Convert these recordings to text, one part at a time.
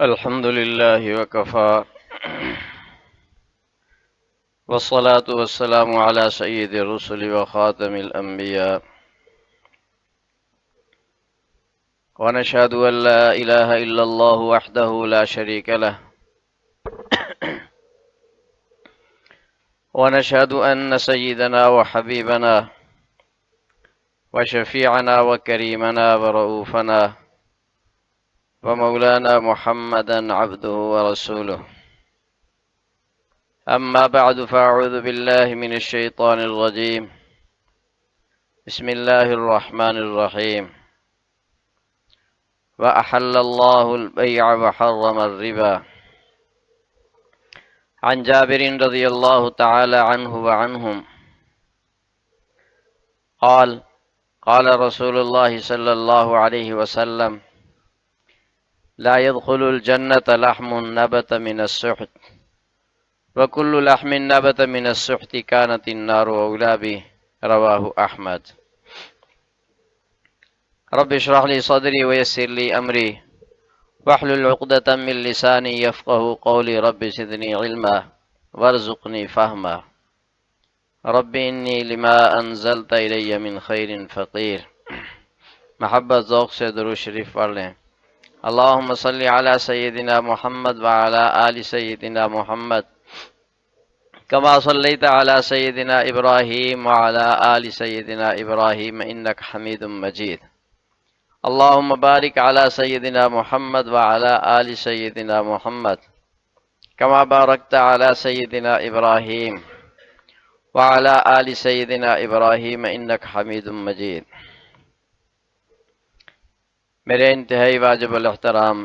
الحمد لله وكفى والصلاة والسلام على سيد الرسل وخاتم الأنبياء ونشهد أن لا إله إلا الله وحده لا شريك له ونشهد أن سيدنا وحبيبنا وشفيعنا وكريمنا ورؤوفنا ومولانا محمدا عبده ورسوله أما بعد فأعوذ بالله من الشيطان الرجيم بسم الله الرحمن الرحيم وأحل الله البيع وحرم الربا عن جابر رضي الله تعالى عنه وعنهم قال قال رسول الله صلى الله عليه وسلم لا يدخل الجنة لحم نبت من السحت وكل لحم نبت من السحت كانت النار أولى به رواه أحمد رب اشرح لي صدري ويسر لي أمري واحلل عقدة من لساني يفقه قولي رب زدني علما وارزقني فهما رب انی لما انزلت الی من خیر فقیر۔ محبت ذوق سے درود شریف پڑھ لیں۔ اللہم صلی علی سیدنا محمد وعلی آل سیدنا محمد کما صلیت علی سیدنا ابراہیم وعلی آل سیدنا ابراہیم انک حمید مجید۔ اللہم بارک علی سیدنا محمد وعلی آل سیدنا محمد کما بارکت علی سیدنا ابراہیم وعلی آل سیدنا ابراہیم انک حمید مجید۔ میرے انتہائی واجب الاحترام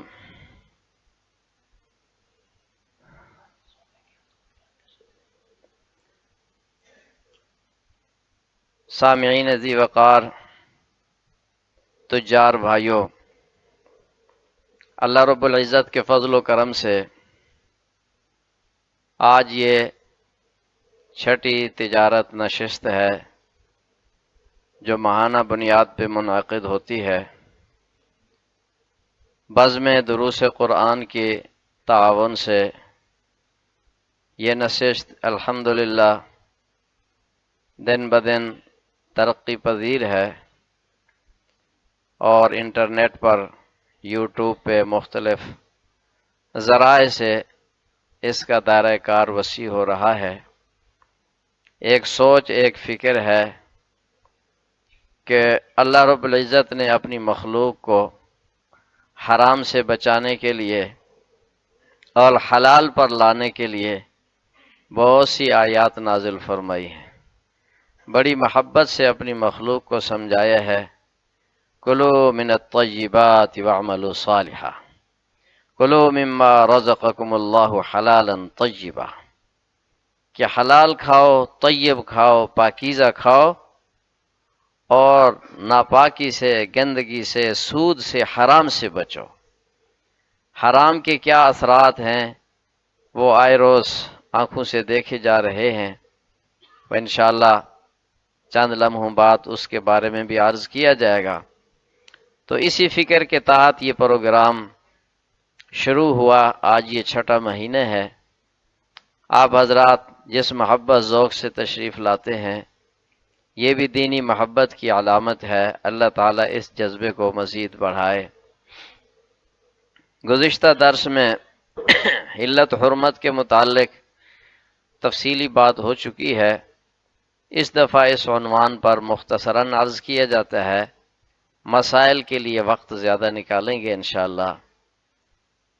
سامعین ذی وقار، تجار بھائیوں، اللہ رب العزت کے فضل و کرم سے آج یہ چھٹی تجارت نشست ہے جو ماہانہ بنیاد پہ منعقد ہوتی ہے۔ بزم دروس قرآن کی تعاون سے یہ نشست الحمدللہ دن بدن ترقی پذیر ہے اور انٹرنیٹ پر یوٹیوب پہ مختلف ذرائع سے اس کا دائرہ کار وسیع ہو رہا ہے۔ ایک سوچ، ایک فکر ہے کہ اللہ رب العزت نے اپنی مخلوق کو حرام سے بچانے کے لیے اور حلال پر لانے کے لیے بہت سی آیات نازل فرمائی ہیں۔ بڑی محبت سے اپنی مخلوق کو سمجھایا ہے، کلوا من الطیبات واعملوا صالحا، کلوا مما رزقکم اللہ حلالا طیبا، کہ حلال کھاؤ، طیب کھاؤ، پاکیزہ کھاؤ اور ناپاکی سے، گندگی سے، سود سے، حرام سے بچو۔ حرام کے کیا اثرات ہیں وہ آئے روز آنکھوں سے دیکھے جا رہے ہیں، وہ انشاءاللہ چند لمحوں بعد اس کے بارے میں بھی عرض کیا جائے گا۔ تو اسی فکر کے تحت یہ پروگرام شروع ہوا۔ آج یہ چھٹا مہینہ ہے۔ آپ حضرات جس محبت ذوق سے تشریف لاتے ہیں یہ بھی دینی محبت کی علامت ہے۔ اللہ تعالیٰ اس جذبے کو مزید بڑھائے۔ گزشتہ درس میں علت حرمت کے متعلق تفصیلی بات ہو چکی ہے۔ اس دفعہ اس عنوان پر مختصراً عرض کیا جاتا ہے، مسائل کے لیے وقت زیادہ نکالیں گے انشاءاللہ۔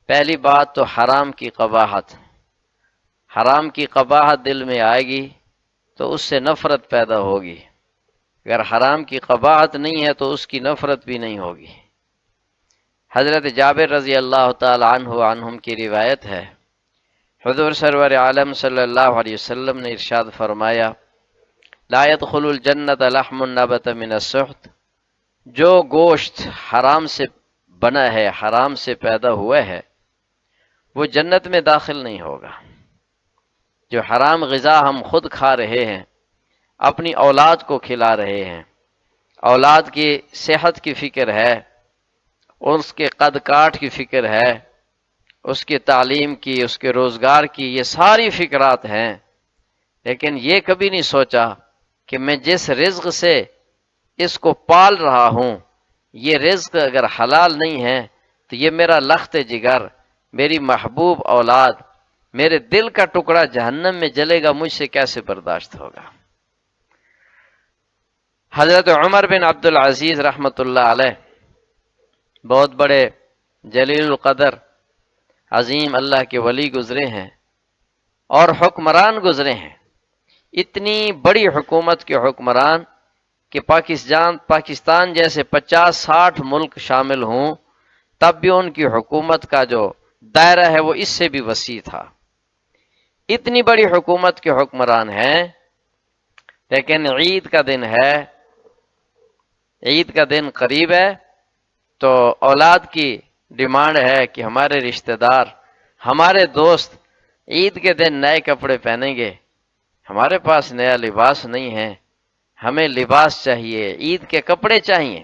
پہلی بات تو حرام کی قباحت۔ حرام کی قباحت دل میں آئے گی تو اس سے نفرت پیدا ہوگی، اگر حرام کی قباحت نہیں ہے تو اس کی نفرت بھی نہیں ہوگی۔ حضرت جابر رضی اللہ تعالی عنہم کی روایت ہے، حضور سرور عالم صلی اللہ علیہ وسلم نے ارشاد فرمایا، لا يدخل الجنت لحم نبت من السحت، جو گوشت حرام سے بنا ہے، حرام سے پیدا ہوا ہے، وہ جنت میں داخل نہیں ہوگا۔ جو حرام غذا ہم خود کھا رہے ہیں، اپنی اولاد کو کھلا رہے ہیں، اولاد کی صحت کی فکر ہے، اور اس کے قد کاٹ کی فکر ہے، اس کی تعلیم کی، اس کے روزگار کی، یہ ساری فکرات ہیں، لیکن یہ کبھی نہیں سوچا کہ میں جس رزق سے اس کو پال رہا ہوں، یہ رزق اگر حلال نہیں ہے تو یہ میرا لخت جگر، میری محبوب اولاد، میرے دل کا ٹکڑا جہنم میں جلے گا، مجھ سے کیسے برداشت ہوگا۔ حضرت عمر بن عبد العزیز رحمۃ اللہ علیہ بہت بڑے جلیل القدر عظیم اللہ کے ولی گزرے ہیں اور حکمران گزرے ہیں، اتنی بڑی حکومت کے حکمران کہ پاکستان جیسے 50-60 ملک شامل ہوں، تب بھی ان کی حکومت کا جو دائرہ ہے وہ اس سے بھی وسیع تھا۔ اتنی بڑی حکومت کے حکمران ہیں، لیکن عید کا دن ہے، عید کا دن قریب ہے، تو اولاد کی ڈیمانڈ ہے کہ ہمارے رشتہ دار، ہمارے دوست عید کے دن نئے کپڑے پہنیں گے، ہمارے پاس نیا لباس نہیں ہے، ہمیں لباس چاہیے، عید کے کپڑے چاہیے۔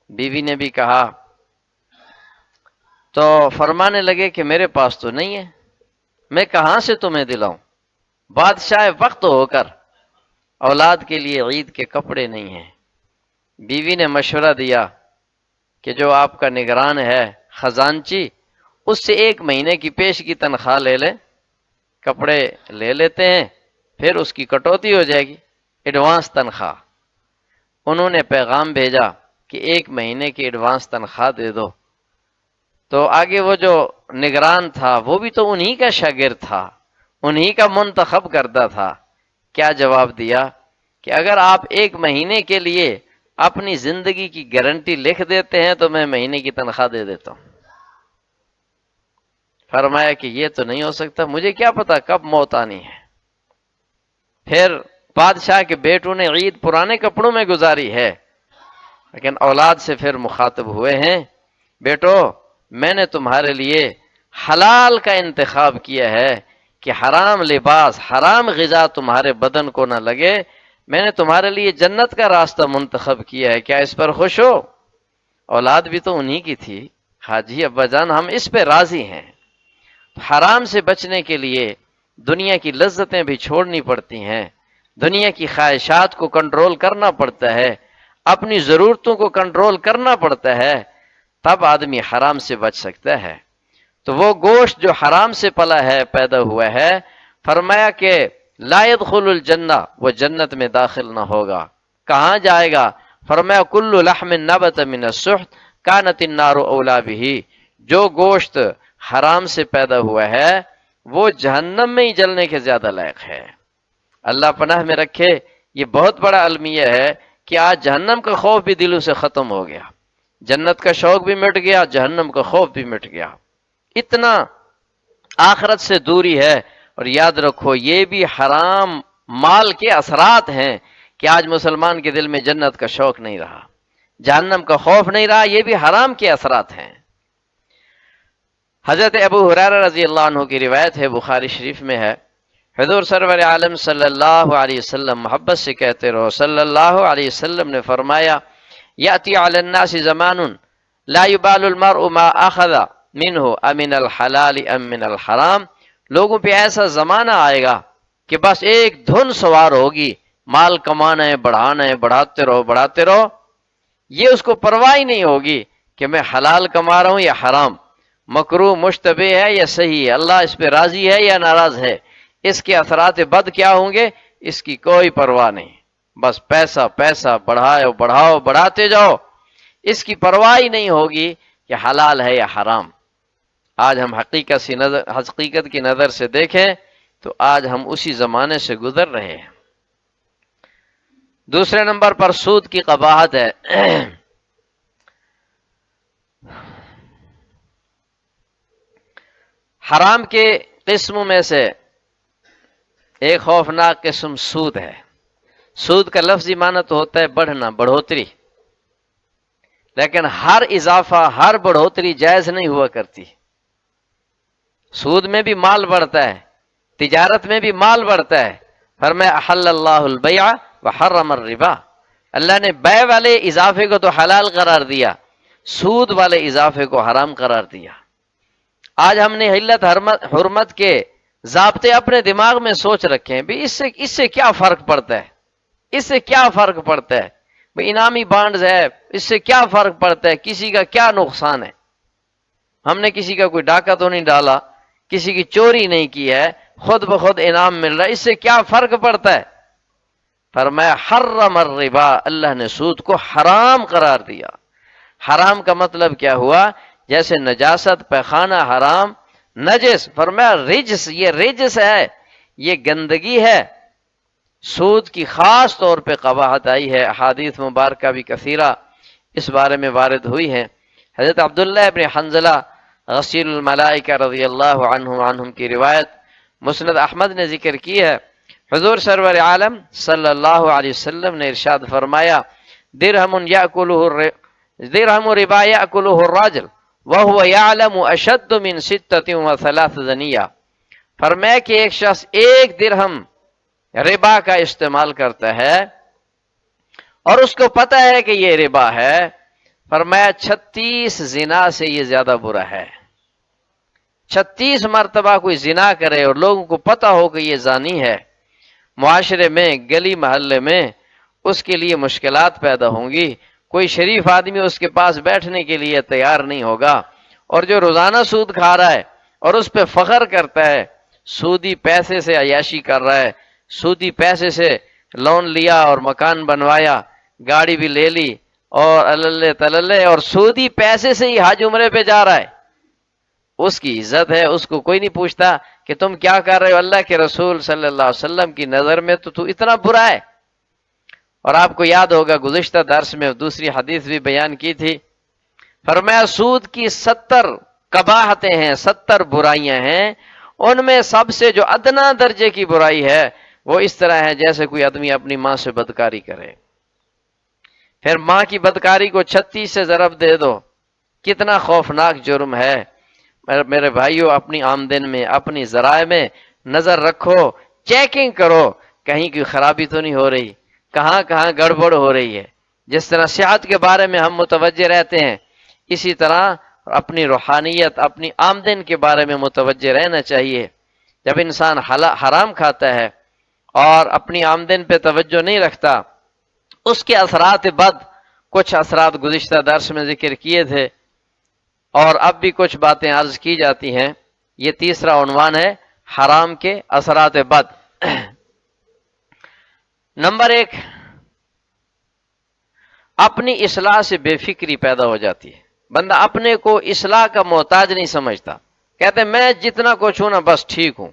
بیوی نے بھی کہا تو فرمانے لگے کہ میرے پاس تو نہیں ہے، میں کہاں سے تمہیں دلاؤں؟ بادشاہ وقت ہو کر اولاد کے لیے عید کے کپڑے نہیں ہیں۔ بیوی نے مشورہ دیا کہ جو آپ کا نگران ہے خزانچی، اس سے 1 مہینے کی پیش کی تنخواہ لے لیں، کپڑے لے لیتے ہیں، پھر اس کی کٹوتی ہو جائے گی، ایڈوانس تنخواہ۔ انہوں نے پیغام بھیجا کہ 1 مہینے کی ایڈوانس تنخواہ دے دو۔ تو آگے وہ جو نگران تھا وہ بھی تو انہی کا شاگرد تھا، انہی کا منتخب کردہ تھا۔ کیا جواب دیا کہ اگر آپ 1 مہینے کے لیے اپنی زندگی کی گارنٹی لکھ دیتے ہیں تو میں مہینے کی تنخواہ دے دیتا ہوں۔ فرمایا کہ یہ تو نہیں ہو سکتا، مجھے کیا پتا کب موت آنی ہے۔ پھر بادشاہ کے بیٹوں نے عید پرانے کپڑوں میں گزاری ہے، لیکن اولاد سے پھر مخاطب ہوئے ہیں، بیٹو میں نے تمہارے لیے حلال کا انتخاب کیا ہے کہ حرام لباس، حرام غذا تمہارے بدن کو نہ لگے، میں نے تمہارے لیے جنت کا راستہ منتخب کیا ہے، کیا اس پر خوش ہو؟ اولاد بھی تو انہی کی تھی، ہاں جی ابا جان ہم اس پہ راضی ہیں۔ حرام سے بچنے کے لیے دنیا کی لذتیں بھی چھوڑنی پڑتی ہیں، دنیا کی خواہشات کو کنٹرول کرنا پڑتا ہے، اپنی ضرورتوں کو کنٹرول کرنا پڑتا ہے، تب آدمی حرام سے بچ سکتا ہے۔ تو وہ گوشت جو حرام سے پلا ہے، پیدا ہوا ہے، فرمایا کہ لا يدخل الجنہ، وہ جنت میں داخل نہ ہوگا۔ کہاں جائے گا؟ فرمایا کل لحم نبت من السحت کانت النار اولی بہ، جو گوشت حرام سے پیدا ہوا ہے وہ جہنم میں ہی جلنے کے زیادہ لائق ہے۔ اللہ پناہ میں رکھے، یہ بہت بڑا المیہ ہے کہ آج جہنم کا خوف بھی دلوں سے ختم ہو گیا، جنت کا شوق بھی مٹ گیا، جہنم کا خوف بھی مٹ گیا، اتنا آخرت سے دوری ہے۔ اور یاد رکھو یہ بھی حرام مال کے اثرات ہیں کہ آج مسلمان کے دل میں جنت کا شوق نہیں رہا، جہنم کا خوف نہیں رہا، یہ بھی حرام کے اثرات ہیں۔ حضرت ابو ہریرہ رضی اللہ عنہ کی روایت ہے، بخاری شریف میں ہے، حضور سرور عالم صلی اللہ علیہ وسلم، محبت سے کہتے رہو، صلی اللہ علیہ وسلم نے فرمایا یأتی علی الناس زمان لا یبال المرء ما اخذ منہ امن الحلال ام من الحرام، لوگوں پہ ایسا زمانہ آئے گا کہ بس ایک دھن سوار ہوگی، مال کمانا ہے، بڑھانا ہے، بڑھاتے رہو بڑھاتے رہو، یہ اس کو پرواہ ہی نہیں ہوگی کہ میں حلال کما رہا ہوں یا حرام، مکروہ مشتبہ ہے یا صحیح ہے، اللہ اس پہ راضی ہے یا ناراض ہے، اس کے اثرات بد کیا ہوں گے، اس کی کوئی پرواہ نہیں، بس پیسہ پیسہ بڑھاؤ بڑھاؤ بڑھاتے جاؤ، اس کی پرواہ ہی نہیں ہوگی کہ حلال ہے یا حرام۔ آج ہم حقیقت کی نظر سے دیکھیں تو آج ہم اسی زمانے سے گزر رہے ہیں۔ دوسرے نمبر پر سود کی قباحت ہے۔ حرام کے قسموں میں سے ایک خوفناک قسم سود ہے۔ سود کا لفظی معنی تو ہوتا ہے بڑھنا، بڑھوتری، لیکن ہر اضافہ، ہر بڑھوتری جائز نہیں ہوا کرتی۔ سود میں بھی مال بڑھتا ہے، تجارت میں بھی مال بڑھتا ہے۔ فرمایا احل اللہ البیع وحرم الربا، اللہ نے بیع والے اضافے کو تو حلال قرار دیا، سود والے اضافے کو حرام قرار دیا۔ آج ہم نے حلت حرمت کے ضابطے اپنے دماغ میں سوچ رکھے ہیں بھی اس سے کیا فرق پڑتا ہے، اس سے کیا فرق پڑتا ہے، بھئی انعامی بانڈز ہے، اس سے کیا فرق پڑتا ہے، کسی کا کیا نقصان ہے، ہم نے کسی کا کوئی ڈاکہ تو نہیں ڈالا، کسی کی چوری نہیں کی ہے، خود بخود انعام مل رہا ہے، اس سے کیا فرق پڑتا ہے؟ فرمایا حرم الربا، اللہ نے سود کو حرام قرار دیا۔ حرام کا مطلب کیا ہوا؟ جیسے نجاست پیخانہ حرام، نجس، فرمایا رجس، یہ رجس ہے، یہ گندگی ہے۔ سود کی خاص طور پہ قباحت آئی ہے، احادیث مبارکہ بھی کثیرہ اس بارے میں وارد ہوئی ہیں۔ حضرت عبداللہ ابن حنظلہ غسیل الملائکہ رضی اللہ عنہم کی روایت مسند احمد نے ذکر کی ہے، حضور سرور عالم صلی اللہ علیہ وسلم نے ارشاد فرمایا درہم ربا یأکلہ الراجل وہو یعلم اشد من 36 زنیہ، فرمایا کہ ایک شخص ایک درہم ربا کا استعمال کرتا ہے اور اس کو پتہ ہے کہ یہ ربا ہے، فرمایا 36 زنا سے یہ زیادہ برا ہے۔ 36 مرتبہ کوئی زنا کرے اور لوگوں کو پتہ ہو کہ یہ زانی ہے، معاشرے میں، گلی محلے میں اس کے لیے مشکلات پیدا ہوں گی، کوئی شریف آدمی اس کے پاس بیٹھنے کے لیے تیار نہیں ہوگا، اور جو روزانہ سود کھا رہا ہے اور اس پہ فخر کرتا ہے، سودی پیسے سے عیاشی کر رہا ہے، سودی پیسے سے لون لیا اور مکان بنوایا، گاڑی بھی لے لی اور اللہ تللے، اور سودی پیسے سے ہی حج عمرے پہ جا رہا ہے، اس کی عزت ہے، اس کو کوئی نہیں پوچھتا کہ تم کیا کر رہے ہو، اللہ کے رسول صلی اللہ علیہ وسلم کی نظر میں تو اتنا برا ہے۔ اور آپ کو یاد ہوگا گزشتہ درس میں دوسری حدیث بھی بیان کی تھی، فرمایا سود کی 70 قباحتیں ہیں، 70 برائیاں ہیں، ان میں سب سے جو ادنا درجے کی برائی ہے وہ اس طرح ہے جیسے کوئی آدمی اپنی ماں سے بدکاری کرے۔ پھر ماں کی بدکاری کو 36 سے ضرب دے دو، کتنا خوفناک جرم ہے۔ میرے بھائیوں، اپنی آمدن میں، اپنی ذرائع میں نظر رکھو، چیکنگ کرو، کہیں کی خرابی تو نہیں ہو رہی، کہاں کہاں گڑبڑ ہو رہی ہے۔ جس طرح صحت کے بارے میں ہم متوجہ رہتے ہیں، اسی طرح اپنی روحانیت، اپنی آمدن کے بارے میں متوجہ رہنا چاہیے۔ جب انسان حرام کھاتا ہے اور اپنی آمدن پہ توجہ نہیں رکھتا، اس کے اثرات بد، کچھ اثرات گزشتہ درس میں ذکر کیے تھے اور اب بھی کچھ باتیں عرض کی جاتی ہیں۔ یہ تیسرا عنوان ہے، حرام کے اثرات بد۔ نمبر 1، اپنی اصلاح سے بے فکری پیدا ہو جاتی ہے، بندہ اپنے کو اصلاح کا محتاج نہیں سمجھتا، کہتے ہیں میں جتنا کچھ ہوں نا بس ٹھیک ہوں،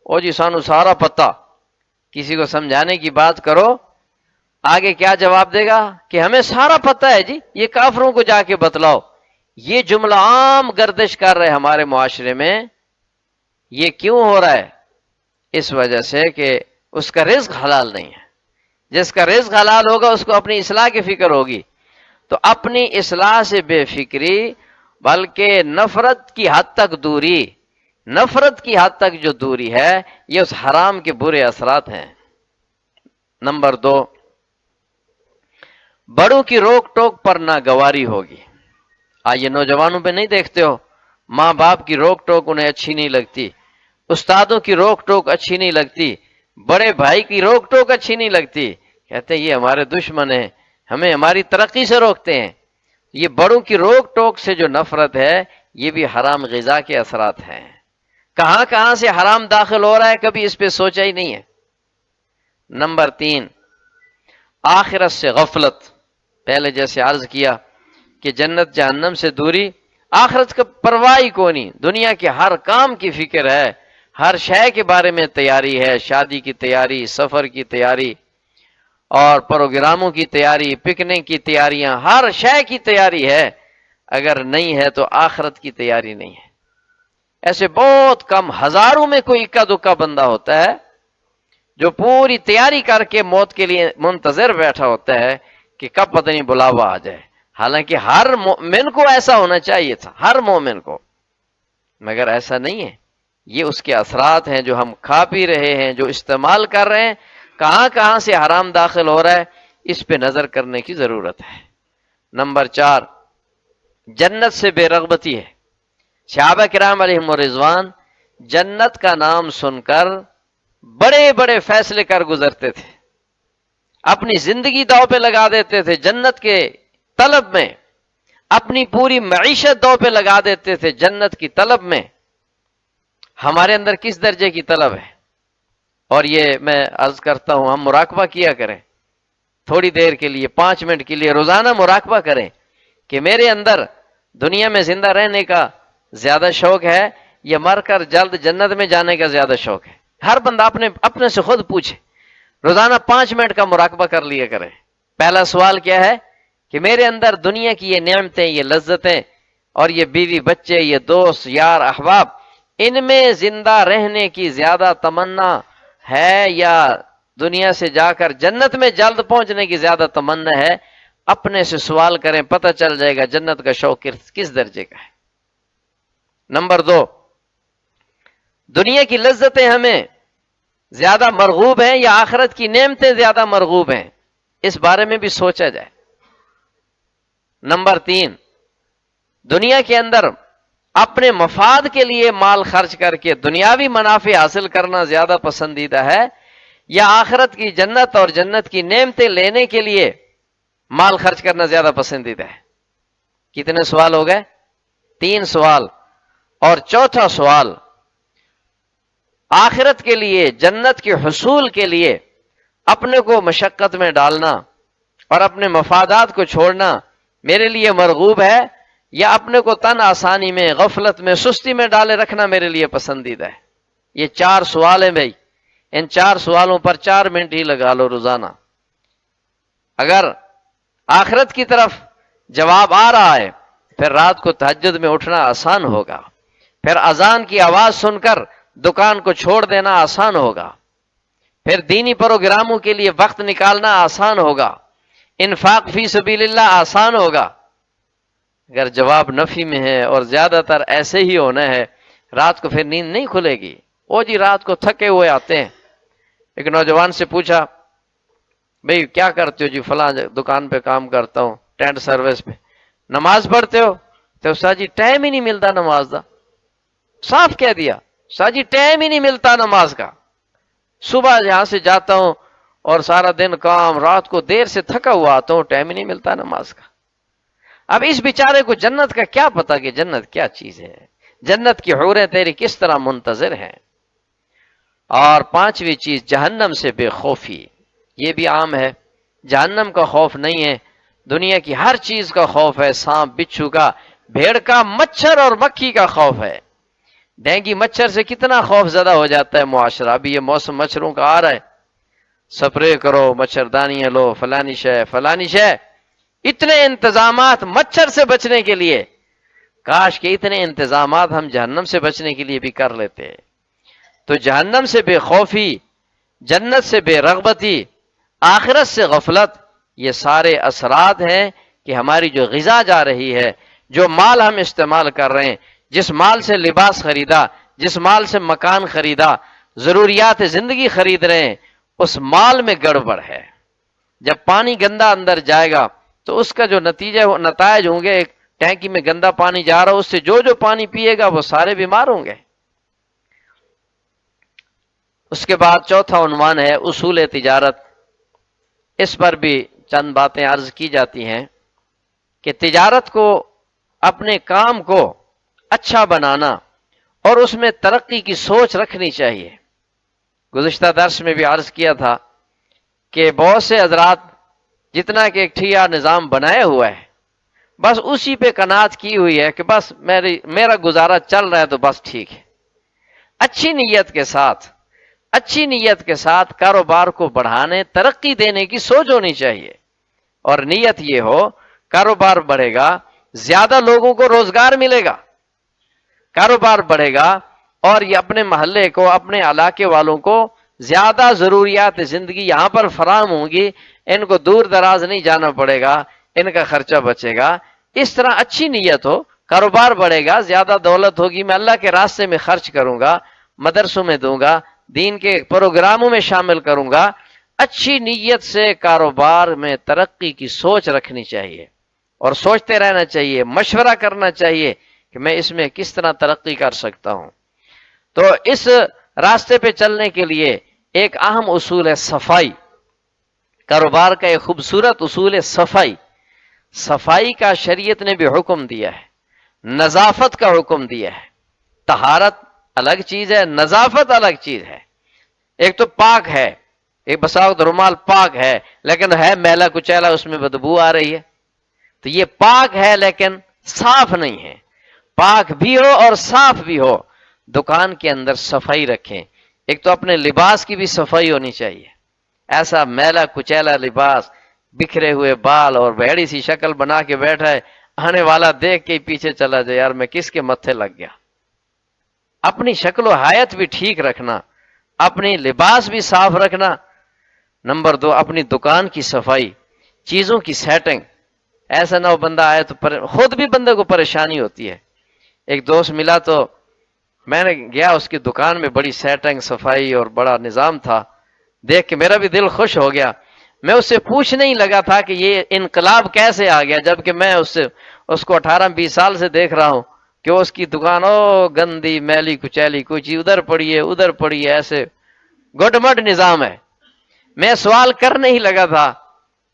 او جی سانو سارا پتہ، کسی کو سمجھانے کی بات کرو، آگے کیا جواب دے گا کہ ہمیں سارا پتہ ہے جی، یہ کافروں کو جا کے بتلاؤ۔ یہ جملہ عام گردش کر رہے ہمارے معاشرے میں۔ یہ کیوں ہو رہا ہے؟ اس وجہ سے کہ اس کا رزق حلال نہیں ہے۔ جس کا رزق حلال ہوگا اس کو اپنی اصلاح کی فکر ہوگی، تو اپنی اصلاح سے بے فکری، بلکہ نفرت کی حد تک دوری، نفرت کی حد تک جو دوری ہے، یہ اس حرام کے برے اثرات ہیں۔ نمبر 2، بڑوں کی روک ٹوک پر ناگواری ہوگی۔ یہ نوجوانوں پہ نہیں دیکھتے ہو، ماں باپ کی روک ٹوک انہیں اچھی نہیں لگتی، استادوں کی روک ٹوک اچھی نہیں لگتی، بڑے بھائی کی روک ٹوک اچھی نہیں لگتی، کہتے ہیں یہ ہمارے دشمن ہیں، ہمیں ہماری ترقی سے روکتے ہیں۔ یہ بڑوں کی روک ٹوک سے جو نفرت ہے، یہ بھی حرام غذا کے اثرات ہیں۔ کہاں کہاں سے حرام داخل ہو رہا ہے، کبھی اس پہ سوچا ہی نہیں ہے۔ نمبر 3، آخرت سے غفلت۔ پہلے جیسے عرض کیا کہ جنت جہنم سے دوری، آخرت کا پرواہ ہی کو نہیں، دنیا کے ہر کام کی فکر ہے، ہر شے کے بارے میں تیاری ہے، شادی کی تیاری، سفر کی تیاری اور پروگراموں کی تیاری، پکنک کی تیاریاں، ہر شے کی تیاری ہے، اگر نہیں ہے تو آخرت کی تیاری نہیں ہے۔ ایسے بہت کم، ہزاروں میں کوئی اکا دکا بندہ ہوتا ہے جو پوری تیاری کر کے موت کے لیے منتظر بیٹھا ہوتا ہے کہ کب پتہ نہیں بلاوا آ جائے، حالانکہ ہر مومن کو ایسا ہونا چاہیے تھا، ہر مومن کو، مگر ایسا نہیں ہے۔ یہ اس کے اثرات ہیں جو ہم کھا پی رہے ہیں، جو استعمال کر رہے ہیں، کہاں کہاں سے حرام داخل ہو رہا ہے، اس پہ نظر کرنے کی ضرورت ہے۔ نمبر 4، جنت سے بے رغبتی ہے۔ صحابہ کرام علیہم الرضوان جنت کا نام سن کر بڑے بڑے فیصلے کر گزرتے تھے، اپنی زندگی داؤ پہ لگا دیتے تھے جنت کے طلب میں، اپنی پوری معیشت داؤ پہ لگا دیتے تھے جنت کی طلب میں۔ ہمارے اندر کس درجے کی طلب ہے؟ اور یہ میں عرض کرتا ہوں، ہم مراقبہ کیا کریں، تھوڑی دیر کے لیے 5 منٹ کے لیے روزانہ مراقبہ کریں کہ میرے اندر دنیا میں زندہ رہنے کا زیادہ شوق ہے یا مر کر جلد جنت میں جانے کا زیادہ شوق ہے۔ ہر بندہ اپنے سے خود پوچھے، روزانہ 5 منٹ کا مراقبہ کر لیا کریں۔ پہلا سوال کیا ہے کہ میرے اندر دنیا کی یہ نعمتیں، یہ لذتیں اور یہ بیوی بچے، یہ دوست یار احباب، ان میں زندہ رہنے کی زیادہ تمنا ہے یا دنیا سے جا کر جنت میں جلد پہنچنے کی زیادہ تمنا ہے؟ اپنے سے سوال کریں، پتہ چل جائے گا جنت کا شوق کس درجے کا ہے۔ نمبر 2، دنیا کی لذتیں ہمیں زیادہ مرغوب ہیں یا آخرت کی نعمتیں زیادہ مرغوب ہیں؟ اس بارے میں بھی سوچا جائے۔ نمبر 3، دنیا کے اندر اپنے مفاد کے لیے مال خرچ کر کے دنیاوی منافع حاصل کرنا زیادہ پسندیدہ ہے یا آخرت کی جنت اور جنت کی نعمتیں لینے کے لیے مال خرچ کرنا زیادہ پسندیدہ ہے؟ کتنے سوال ہو گئے؟ 3 سوال۔ اور چوتھا سوال، آخرت کے لیے، جنت کے حصول کے لیے اپنے کو مشقت میں ڈالنا اور اپنے مفادات کو چھوڑنا میرے لیے مرغوب ہے یا اپنے کو تن آسانی میں، غفلت میں، سستی میں ڈالے رکھنا میرے لیے پسندیدہ ہے؟ یہ 4 سوال ہیں بھائی، ان 4 سوالوں پر 4 منٹ ہی لگا لو روزانہ۔ اگر آخرت کی طرف جواب آ رہا ہے پھر رات کو تہجد میں اٹھنا آسان ہوگا، پھر اذان کی آواز سن کر دکان کو چھوڑ دینا آسان ہوگا، پھر دینی پروگراموں کے لیے وقت نکالنا آسان ہوگا، انفاق فی سبیل اللہ آسان ہوگا۔ اگر جواب نفی میں ہے اور زیادہ تر ایسے ہی ہونا ہے، رات کو پھر نیند نہیں کھلے گی۔ وہ جی رات کو تھکے ہوئے آتے ہیں، ایک نوجوان سے پوچھا، بھئی کیا کرتے ہو؟ جی فلاں دکان پہ کام کرتا ہوں، ٹینٹ سروس پہ۔ نماز پڑھتے ہو؟ تو استاد جی ٹائم ہی نہیں ملتا نماز دا۔ صاف کہہ دیا، استاد جی ٹائم ہی نہیں ملتا نماز کا، صبح یہاں سے جاتا ہوں اور سارا دن کام، رات کو دیر سے تھکا ہوا آتا ہوں، ٹائم ہی نہیں ملتا نماز کا۔ اب اس بیچارے کو جنت کا کیا پتا کہ جنت کیا چیز ہے، جنت کی حوریں تیری کس طرح منتظر ہیں۔ اور 5ویں چیز، جہنم سے بے خوفی۔ یہ بھی عام ہے، جہنم کا خوف نہیں ہے، دنیا کی ہر چیز کا خوف ہے، سانپ بچھو کا، بھیڑ کا، مچھر اور مکھی کا خوف ہے۔ ڈینگی مچھر سے کتنا خوف زدہ ہو جاتا ہے معاشرہ۔ ابھی یہ موسم مچھروں کا آ رہا ہے، سپرے کرو، مچھردانیاں لو، فلانی شے فلانی شے، اتنے انتظامات مچھر سے بچنے کے لیے۔ کاش کہ اتنے انتظامات ہم جہنم سے بچنے کے لیے بھی کر لیتے۔ تو جہنم سے بے خوفی، جنت سے بے رغبتی، آخرت سے غفلت، یہ سارے اثرات ہیں کہ ہماری جو غذا جا رہی ہے، جو مال ہم استعمال کر رہے ہیں، جس مال سے لباس خریدا، جس مال سے مکان خریدا، ضروریات زندگی خرید رہے ہیں، اس مال میں گڑبڑ ہے۔ جب پانی گندا اندر جائے گا تو اس کا جو نتائج ہوں گے، ایک ٹینکی میں گندا پانی جا رہا، اس سے جو پانی پیے گا وہ سارے بیمار ہوں گے۔ اس کے بعد چوتھا عنوان ہے اصول تجارت۔ اس پر بھی چند باتیں عرض کی جاتی ہیں کہ تجارت کو، اپنے کام کو اچھا بنانا اور اس میں ترقی کی سوچ رکھنی چاہیے۔ گزشتہ درس میں بھی عرض کیا تھا کہ بہت سے حضرات جتنا کہ ایک ٹھیا نظام بنایا ہوا ہے، بس اسی پہ قناعت کی ہوئی ہے کہ بس میرا گزارا چل رہا ہے تو بس ٹھیک ہے۔ اچھی نیت کے ساتھ کاروبار کو بڑھانے، ترقی دینے کی سوچ ہونی چاہیے، اور نیت یہ ہو کاروبار بڑھے گا، زیادہ لوگوں کو روزگار ملے گا، کاروبار بڑھے گا اور یہ اپنے محلے کو، اپنے علاقے والوں کو زیادہ ضروریات زندگی یہاں پر فراہم ہوں گی، ان کو دور دراز نہیں جانا پڑے گا، ان کا خرچہ بچے گا۔ اس طرح اچھی نیت ہو، کاروبار بڑھے گا، زیادہ دولت ہوگی، میں اللہ کے راستے میں خرچ کروں گا، مدرسوں میں دوں گا، دین کے پروگراموں میں شامل کروں گا۔ اچھی نیت سے کاروبار میں ترقی کی سوچ رکھنی چاہیے اور سوچتے رہنا چاہیے، مشورہ کرنا چاہیے کہ میں اس میں کس طرح ترقی کر سکتا ہوں۔ تو اس راستے پہ چلنے کے لیے ایک اہم اصول ہے صفائی۔ کاروبار کا ایک خوبصورت اصول ہے صفائی۔ صفائی کا شریعت نے بھی حکم دیا ہے، نظافت کا حکم دیا ہے۔ طہارت الگ چیز ہے، نظافت الگ چیز ہے۔ ایک تو پاک ہے، ایک بسا وقت رومال پاک ہے لیکن ہے میلا کچیلا، اس میں بدبو آ رہی ہے، تو یہ پاک ہے لیکن صاف نہیں ہے۔ پاک بھی ہو اور صاف بھی ہو۔ دکان کے اندر صفائی رکھیں۔ ایک تو اپنے لباس کی بھی صفائی ہونی چاہیے، ایسا میلا کچیلا لباس، بکھرے ہوئے بال اور بھیڑی سی شکل بنا کے بیٹھا ہے، آنے والا دیکھ کے پیچھے چلا جائے، یار میں کس کے متھے لگ گیا۔ اپنی شکل و حیت بھی ٹھیک رکھنا، اپنی لباس بھی صاف رکھنا۔ نمبر 2، اپنی دکان کی صفائی، چیزوں کی سیٹنگ۔ ایسا نہ ہو بندہ آئے تو خود بھی بندے کو پریشانی ہوتی ہے۔ ایک دوست ملا تو میں نے گیا اس کی دکان میں، بڑی سیٹنگ صفائی اور بڑا نظام تھا، دیکھ کے میرا بھی دل خوش ہو گیا۔ میں اس سے پوچھنے ہی لگا تھا کہ یہ انقلاب کیسے آ گیا، جبکہ میں اس کو 18-20 سال سے دیکھ رہا ہوں کہ اس کی دکان گندی میلی کچیلی، کوئی چیز ادھر پڑی ہے ادھر پڑی ہے، ایسے گڈمڈ نظام ہے۔ میں سوال کرنے ہی لگا تھا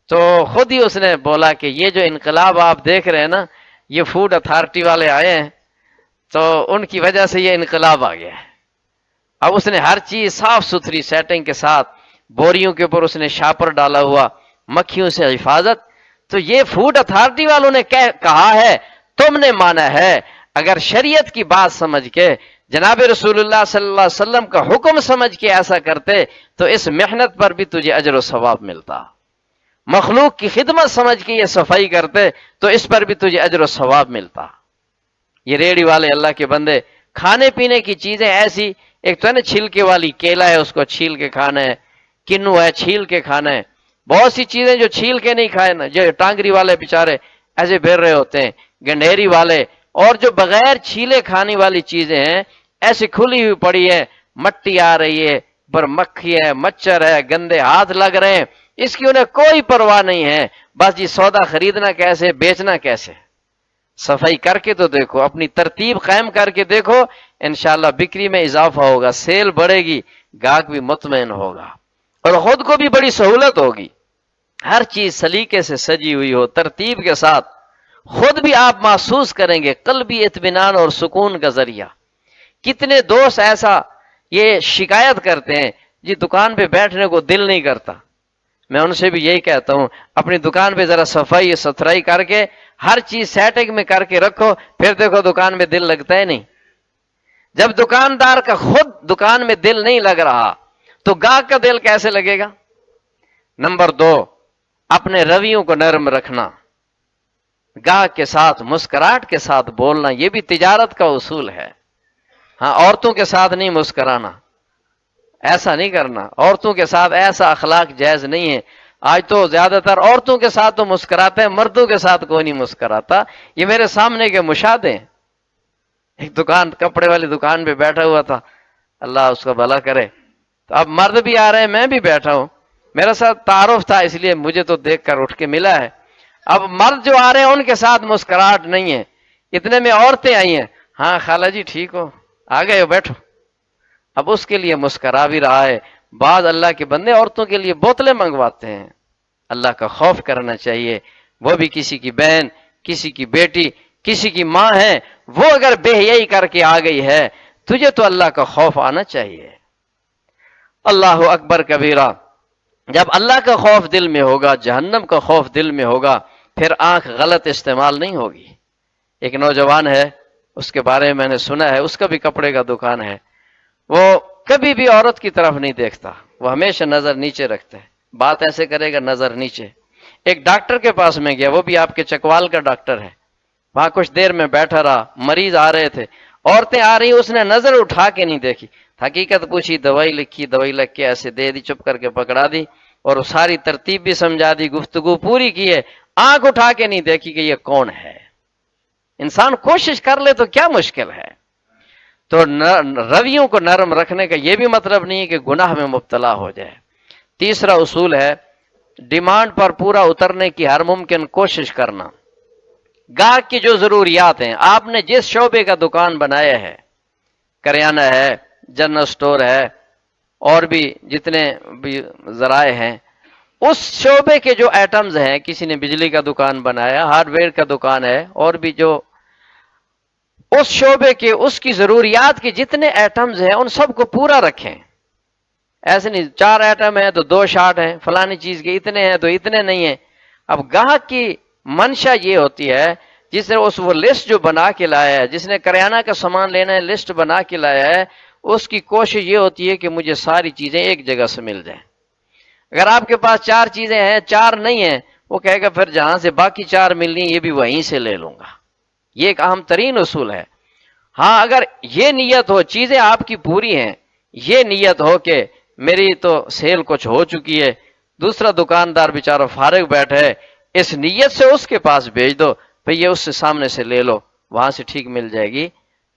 تو خود ہی اس نے بولا کہ یہ جو انقلاب آپ دیکھ رہے ہیں نا، یہ فوڈ اتھارٹی والے آئے ہیں تو ان کی وجہ سے یہ انقلاب آ گیا ہے۔ اب اس نے ہر چیز صاف ستھری سیٹنگ کے ساتھ، بوریوں کے اوپر اس نے شاپر ڈالا ہوا، مکھیوں سے حفاظت۔ تو یہ فوڈ اتھارٹی والوں نے کہا ہے، تم نے مانا ہے۔ اگر شریعت کی بات سمجھ کے، جناب رسول اللہ صلی اللہ علیہ وسلم کا حکم سمجھ کے ایسا کرتے تو اس محنت پر بھی تجھے اجر و ثواب ملتا۔ مخلوق کی خدمت سمجھ کے یہ صفائی کرتے تو اس پر بھی تجھے اجر و ثواب ملتا۔ یہ ریڑھی والے اللہ کے بندے، کھانے پینے کی چیزیں ایسی، ایک تو ہے نا چھلکے والی، کیلا ہے اس کو چھیل کے کھانا ہے، کنو ہے چھیل کے کھانا ہے، بہت سی چیزیں جو چھیل کے نہیں کھائے نا، جو ٹانگری والے بیچارے ایسے پھر رہے ہوتے ہیں، گنڈیری والے، اور جو بغیر چھیلے کھانے والی چیزیں ہیں ایسی کھلی ہوئی پڑی ہے، مٹی آ رہی ہے، پر مکھی ہے، مچھر ہے، گندے ہاتھ لگ رہے ہیں، اس کی انہیں کوئی پرواہ نہیں ہے، بس یہ سودا خریدنا کیسے، بیچنا کیسے۔ صفائی کر کے تو دیکھو، اپنی ترتیب قائم کر کے دیکھو، انشاءاللہ بکری میں اضافہ ہوگا، سیل بڑھے گی، گاہک بھی مطمئن ہوگا، اور خود کو بھی بڑی سہولت ہوگی۔ ہر چیز سلیقے سے سجی ہوئی ہو، ترتیب کے ساتھ، خود بھی آپ محسوس کریں گے قلبی اطمینان اور سکون کا ذریعہ۔ کتنے دوست ایسا یہ شکایت کرتے ہیں، جی دکان پہ بیٹھنے کو دل نہیں کرتا۔ میں ان سے بھی یہی کہتا ہوں، اپنی دکان پہ ذرا صفائی ستھرائی کر کے، ہر چیز سیٹنگ میں کر کے رکھو، پھر دیکھو دکان میں دل لگتا ہے نہیں۔ جب دکاندار کا خود دکان میں دل نہیں لگ رہا تو گاہک کا دل کیسے لگے گا؟ نمبر 2، اپنے رویوں کو نرم رکھنا، گاہک کے ساتھ مسکراہٹ کے ساتھ بولنا، یہ بھی تجارت کا اصول ہے۔ ہاں، عورتوں کے ساتھ نہیں مسکرانا، ایسا نہیں کرنا، عورتوں کے ساتھ ایسا اخلاق جائز نہیں ہے۔ آج تو زیادہ تر عورتوں کے ساتھ تو مسکراتے ہیں، مردوں کے ساتھ کوئی نہیں مسکراتا۔ یہ میرے سامنے کے مشاہدے ہیں۔ ایک دکان، کپڑے والی دکان پہ بیٹھا ہوا تھا، اللہ اس کا بھلا کرے، تو اب مرد بھی آ رہے ہیں، میں بھی بیٹھا ہوں، میرے ساتھ تعارف تھا اس لیے مجھے تو دیکھ کر اٹھ کے ملا ہے۔ اب مرد جو آ رہے ہیں ان کے ساتھ مسکراہٹ نہیں ہے، اتنے میں عورتیں آئی ہیں، ہاں خالہ جی ٹھیک ہو، آ گئے ہو، بیٹھو۔ اب اس کے لیے مسکرا بھی رہا ہے۔ بعض اللہ کے بندے عورتوں کے لیے بوتلیں منگواتے ہیں۔ اللہ کا خوف کرنا چاہیے، وہ بھی کسی کی بہن، کسی کی بیٹی، کسی کی ماں ہے، وہ اگر بے حیائی کر کے آ گئی ہے، تجھے تو اللہ کا خوف آنا چاہیے۔ اللہ اکبر کبیرہ۔ جب اللہ کا خوف دل میں ہوگا، جہنم کا خوف دل میں ہوگا، پھر آنکھ غلط استعمال نہیں ہوگی۔ ایک نوجوان ہے، اس کے بارے میں نے سنا ہے، اس کا بھی کپڑے کا دکان ہے، وہ کبھی بھی عورت کی طرف نہیں دیکھتا، وہ ہمیشہ نظر نیچے رکھتا ہے، بات ایسے کرے گا نظر نیچے۔ ایک ڈاکٹر کے پاس میں گیا، وہ بھی آپ کے چکوال کا ڈاکٹر ہے، وہاں کچھ دیر میں بیٹھا رہا، مریض آ رہے تھے، عورتیں آ رہی، اس نے نظر اٹھا کے نہیں دیکھی، حقیقت پوچھی، دوائی لکھی، دوائی لکھ کے ایسے دے دی، چپ کر کے پکڑا دی، اور ساری ترتیب بھی سمجھا دی، گفتگو پوری کی ہے، آنکھ اٹھا کے نہیں دیکھی کہ یہ کون ہے۔ انسان کوشش کر لے تو کیا مشکل ہے؟ تو رویوں کو نرم رکھنے کا یہ بھی مطلب نہیں ہے کہ گناہ میں مبتلا ہو جائے۔ تیسرا اصول ہے ڈیمانڈ پر پورا اترنے کی ہر ممکن کوشش کرنا۔ گاہک کی جو ضروریات ہیں، آپ نے جس شعبے کا دکان بنایا ہے، کریانہ ہے، جنرل سٹور ہے، اور بھی جتنے بھی ذرائع ہیں، اس شعبے کے جو ایٹمز ہیں، کسی نے بجلی کا دکان بنایا، ہارڈ ویئر کا دکان ہے، اور بھی جو اس شعبے کے اس کی ضروریات کے جتنے ایٹمز ہیں ان سب کو پورا رکھیں۔ ایسے نہیں 4 ایٹم ہیں تو 2 شارٹ ہیں، فلانی چیز کے اتنے ہیں تو اتنے نہیں ہیں۔ اب گاہک کی منشا یہ ہوتی ہے، جس نے وہ لسٹ جو بنا کے لایا ہے، جس نے کریانہ کا سامان لینا ہے لسٹ بنا کے لایا ہے، اس کی کوشش یہ ہوتی ہے کہ مجھے ساری چیزیں ایک جگہ سے مل جائیں۔ اگر آپ کے پاس 4 چیزیں ہیں، 4 نہیں ہیں، وہ کہے گا پھر جہاں سے باقی 4 ملنی یہ بھی وہیں سے لے لوں گا۔ یہ ایک اہم ترین اصول ہے۔ ہاں اگر یہ نیت ہو، چیزیں آپ کی پوری ہیں، یہ نیت ہو کہ میری تو سیل کچھ ہو چکی ہے، دوسرا دکاندار بیچارہ فارغ بیٹھا ہے، اس نیت سے اس کے پاس بھیج دو، بھئی یہ اس سے سامنے سے لے لو، وہاں سے ٹھیک مل جائے گی،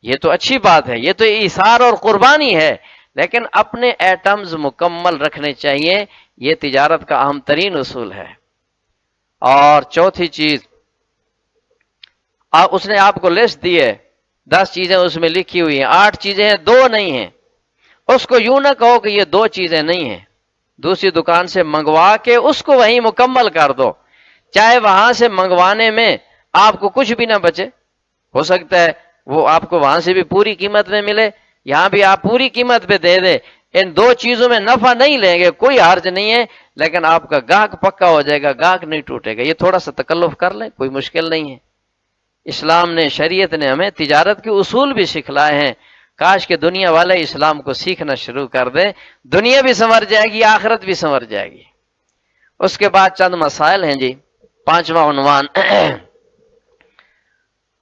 یہ تو اچھی بات ہے، یہ تو ایثار اور قربانی ہے، لیکن اپنے ایٹمز مکمل رکھنے چاہیے، یہ تجارت کا اہم ترین اصول ہے۔ اور چوتھی چیز، اس نے آپ کو لسٹ دی ہے، 10 چیزیں اس میں لکھی ہوئی ہیں، 8 چیزیں ہیں، 2 نہیں ہیں، اس کو یوں نہ کہو کہ یہ 2 چیزیں نہیں ہیں، دوسری دکان سے منگوا کے اس کو وہیں مکمل کر دو، چاہے وہاں سے منگوانے میں آپ کو کچھ بھی نہ بچے، ہو سکتا ہے وہ آپ کو وہاں سے بھی پوری قیمت میں ملے، یہاں بھی آپ پوری قیمت پہ دے دیں، ان 2 چیزوں میں نفع نہیں لیں گے، کوئی حرج نہیں ہے، لیکن آپ کا گاہک پکا ہو جائے گا، گاہک نہیں ٹوٹے گا۔ یہ تھوڑا سا تکلف کر لیں، کوئی مشکل نہیں ہے۔ اسلام نے، شریعت نے ہمیں تجارت کے اصول بھی سکھلائے ہیں، کاش کہ دنیا والے اسلام کو سیکھنا شروع کر دیں، دنیا بھی سنور جائے گی، آخرت بھی سنور جائے گی۔ اس کے بعد چند مسائل ہیں جی۔ 5واں عنوان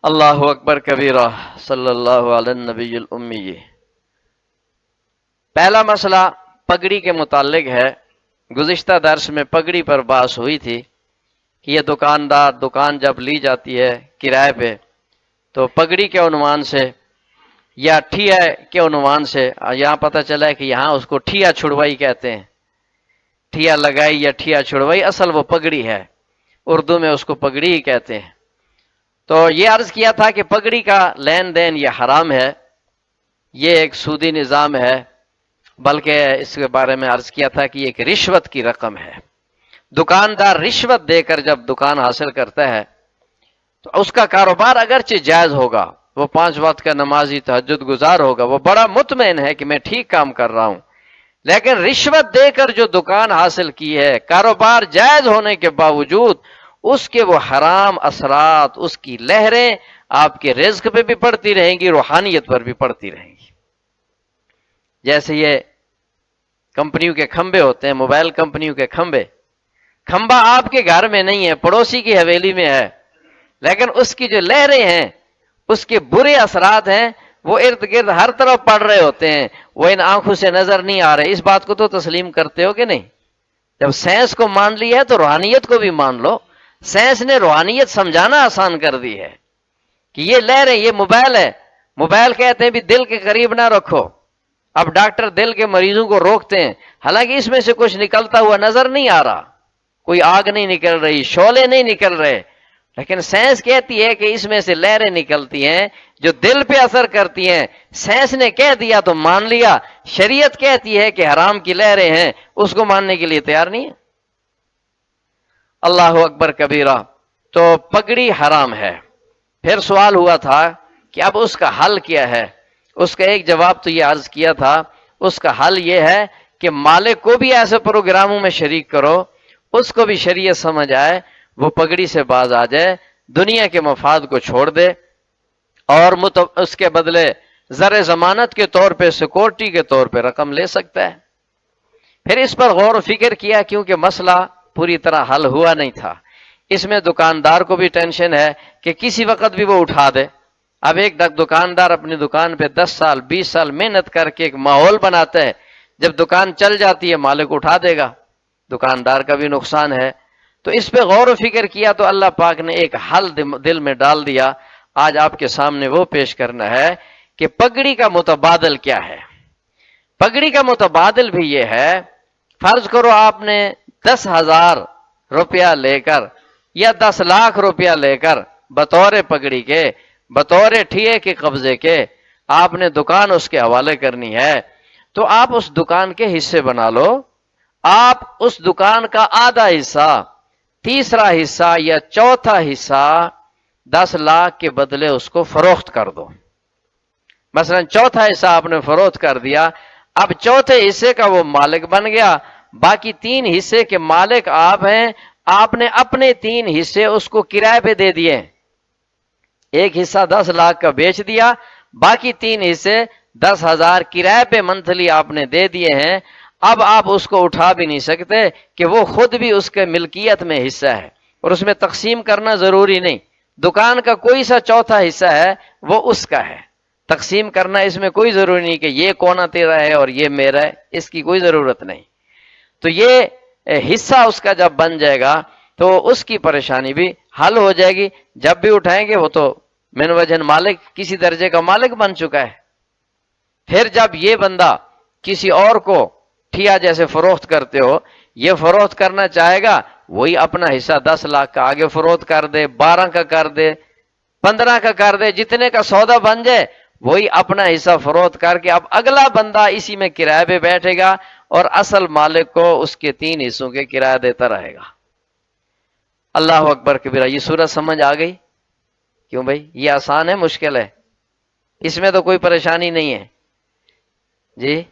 اللہ اکبر کبیرہ، صلی اللہ علی النبی الامی۔ پہلا مسئلہ پگڑی کے متعلق ہے۔ گزشتہ درس میں پگڑی پر بحث ہوئی تھی کہ یہ دکاندار دکان جب لی جاتی ہے کرائے پہ تو پگڑی کے عنوان سے یا ٹھیا کے عنوان سے، یہاں پتہ چلا ہے کہ یہاں اس کو ٹھیا چھڑوائی کہتے ہیں، ٹھیا لگائی یا ٹھیا چھڑوائی، اصل وہ پگڑی ہے، اردو میں اس کو پگڑی ہی کہتے ہیں۔ تو یہ عرض کیا تھا کہ پگڑی کا لین دین یہ حرام ہے، یہ ایک سودی نظام ہے، بلکہ اس کے بارے میں عرض کیا تھا کہ یہ ایک رشوت کی رقم ہے۔ دکاندار رشوت دے کر جب دکان حاصل کرتا ہے تو اس کا کاروبار اگرچہ جائز ہوگا، وہ 5 وقت کا نمازی تہجد گزار ہوگا، وہ بڑا مطمئن ہے کہ میں ٹھیک کام کر رہا ہوں، لیکن رشوت دے کر جو دکان حاصل کی ہے، کاروبار جائز ہونے کے باوجود اس کے وہ حرام اثرات، اس کی لہریں آپ کے رزق پہ بھی پڑتی رہیں گی، روحانیت پر بھی پڑتی رہیں گی۔ جیسے یہ کمپنیوں کے کھمبے ہوتے ہیں، موبائل کمپنیوں کے کھمبے، کھمبا آپ کے گھر میں نہیں ہے، پڑوسی کی حویلی میں ہے، لیکن اس کی جو لہریں ہیں، اس کے برے اثرات ہیں، وہ ارد گرد ہر طرف پڑ رہے ہوتے ہیں، وہ ان آنکھوں سے نظر نہیں آ رہے۔ اس بات کو تو تسلیم کرتے ہو کہ نہیں؟ جب سائنس کو مان لی ہے تو روحانیت کو بھی مان لو۔ سائنس نے روحانیت سمجھانا آسان کر دی ہے کہ یہ لہریں، یہ موبائل ہے، موبائل کہتے ہیں بھی دل کے قریب نہ رکھو۔ اب ڈاکٹر دل کے مریضوں کو روکتے ہیں، حالانکہ اس میں سے کچھ نکلتا ہوا نظر نہیں آ رہا، کوئی آگ نہیں نکل رہی، شعلے نہیں نکل رہے، لیکن سائنس کہتی ہے کہ اس میں سے لہریں نکلتی ہیں جو دل پہ اثر کرتی ہیں۔ سائنس نے کہہ دیا تو مان لیا، شریعت کہتی ہے کہ حرام کی لہریں ہیں، اس کو ماننے کے لیے تیار نہیں ہے۔ اللہ اکبر کبیرہ۔ تو پگڑی حرام ہے۔ پھر سوال ہوا تھا کہ اب اس کا حل کیا ہے؟ اس کا ایک جواب تو یہ عرض کیا تھا، اس کا حل یہ ہے کہ مالک کو بھی ایسے پروگراموں میں شریک کرو، اس کو بھی شریعت سمجھ آئے، وہ پگڑی سے باز آ جائے، دنیا کے مفاد کو چھوڑ دے، اور اس کے بدلے زر ضمانت کے طور پہ، سیکورٹی کے طور پہ رقم لے سکتا ہے۔ پھر اس پر غور و فکر کیا، کیونکہ مسئلہ پوری طرح حل ہوا نہیں تھا، اس میں دکاندار کو بھی ٹینشن ہے کہ کسی وقت بھی وہ اٹھا دے۔ اب ایک دکاندار اپنی دکان پہ 10 سال 20 سال محنت کر کے ایک ماحول بناتا ہے، جب دکان چل جاتی ہے مالک اٹھا دے گا، دکاندار کا بھی نقصان ہے۔ تو اس پہ غور و فکر کیا تو اللہ پاک نے ایک حل دل میں ڈال دیا، آج آپ کے سامنے وہ پیش کرنا ہے کہ پگڑی کا متبادل کیا ہے۔ پگڑی کا متبادل بھی یہ ہے، فرض کرو آپ نے 10,000 روپیہ لے کر یا 10 لاکھ روپیہ لے کر بطور پگڑی کے، بطور ٹھیے کے قبضے کے آپ نے دکان اس کے حوالے کرنی ہے، تو آپ اس دکان کے حصے بنا لو، آپ اس دکان کا آدھا حصہ، تیسرا حصہ یا چوتھا حصہ 10 لاکھ کے بدلے اس کو فروخت کر دو۔ مثلا چوتھا حصہ آپ نے فروخت کر دیا، اب چوتھے حصے کا وہ مالک بن گیا، باقی 3 حصے کے مالک آپ ہیں، آپ نے اپنے 3 حصے اس کو کرائے پہ دے دیے، ایک حصہ 10 لاکھ کا بیچ دیا، باقی 3 حصے 10,000 کرائے پہ منتھلی آپ نے دے دیے ہیں۔ اب آپ اس کو اٹھا بھی نہیں سکتے کہ وہ خود بھی اس کے ملکیت میں حصہ ہے، اور اس میں تقسیم کرنا ضروری نہیں، دکان کا کوئی سا چوتھا حصہ ہے وہ اس کا ہے، تقسیم کرنا اس میں کوئی ضروری نہیں کہ یہ کونا تیرا ہے اور یہ میرا ہے، اس کی کوئی ضرورت نہیں۔ تو یہ حصہ اس کا جب بن جائے گا تو اس کی پریشانی بھی حل ہو جائے گی، جب بھی اٹھائیں گے وہ تو من وجہن مالک، کسی درجے کا مالک بن چکا ہے۔ پھر جب یہ بندہ کسی اور کو ٹھیا جیسے فروخت کرتے ہو، یہ فروخت کرنا چاہے گا، وہی اپنا حصہ 10 لاکھ کا آگے فروخت کر دے، 12 کا کر دے، 15 کا کر دے، جتنے کا سودا بن جائے وہی اپنا حصہ فروخت کر کے اب اگلا بندہ اسی میں کرائے پہ بیٹھے گا اور اصل مالک کو اس کے 3 حصوں کے کرایہ دیتا رہے گا۔ اللہ اکبر کبیرہ۔ یہ سورت سمجھ آ گئی؟ کیوں بھائی، یہ آسان ہے مشکل ہے؟ اس میں تو کوئی پریشانی نہیں ہے جی۔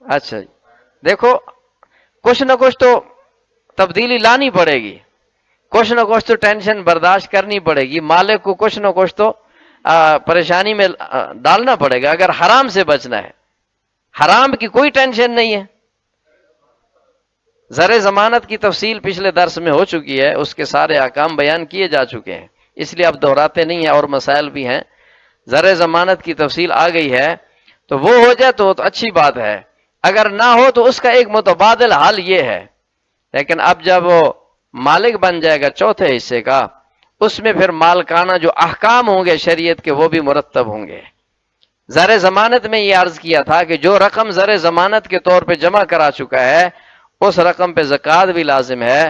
اچھا جی، دیکھو کچھ نہ کچھ تو تبدیلی لانی پڑے گی، کچھ نہ کچھ تو ٹینشن برداشت کرنی پڑے گی، مالک کو کچھ نہ کچھ تو پریشانی میں ڈالنا پڑے گا اگر حرام سے بچنا ہے۔ حرام کی کوئی ٹینشن نہیں ہے۔ زر ضمانت کی تفصیل پچھلے درس میں ہو چکی ہے، اس کے سارے احکام بیان کیے جا چکے ہیں، اس لیے اب دہراتے نہیں ہیں، اور مسائل بھی ہیں۔ زر ضمانت کی تفصیل آ گئی ہے، تو وہ ہو جائے تو اچھی بات ہے، اگر نہ ہو تو اس کا ایک متبادل حل یہ ہے، لیکن اب جب وہ مالک بن جائے گا چوتھے حصے کا، اس میں پھر مالکانہ جو احکام ہوں گے شریعت کے وہ بھی مرتب ہوں گے۔ زر ضمانت میں یہ عرض کیا تھا کہ جو رقم زر ضمانت کے طور پہ جمع کرا چکا ہے اس رقم پہ زکوٰۃ بھی لازم ہے،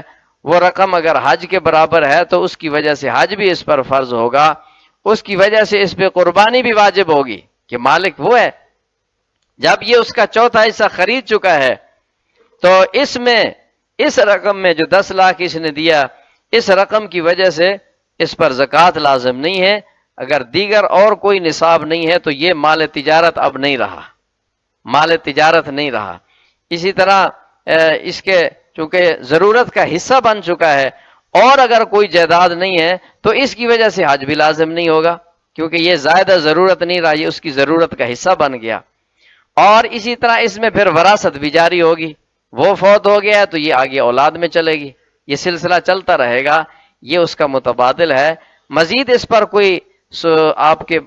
وہ رقم اگر حج کے برابر ہے تو اس کی وجہ سے حج بھی اس پر فرض ہوگا، اس کی وجہ سے اس پہ قربانی بھی واجب ہوگی کہ مالک وہ ہے۔ جب یہ اس کا چوتھا حصہ خرید چکا ہے تو اس رقم میں جو 10 لاکھ اس نے دیا، اس رقم کی وجہ سے اس پر زکوٰۃ لازم نہیں ہے، اگر دیگر اور کوئی نصاب نہیں ہے تو یہ مال تجارت اب نہیں رہا، مال تجارت نہیں رہا۔ اسی طرح اس کے چونکہ ضرورت کا حصہ بن چکا ہے، اور اگر کوئی جائیداد نہیں ہے تو اس کی وجہ سے حج بھی لازم نہیں ہوگا، کیونکہ یہ زائدہ ضرورت نہیں رہا، یہ اس کی ضرورت کا حصہ بن گیا۔ اور اسی طرح اس میں پھر وراثت بھی جاری ہوگی، وہ فوت ہو گیا ہے تو یہ آگے اولاد میں چلے گی، یہ سلسلہ چلتا رہے گا، یہ اس کا متبادل ہے۔ مزید اس پر کوئی آپ کے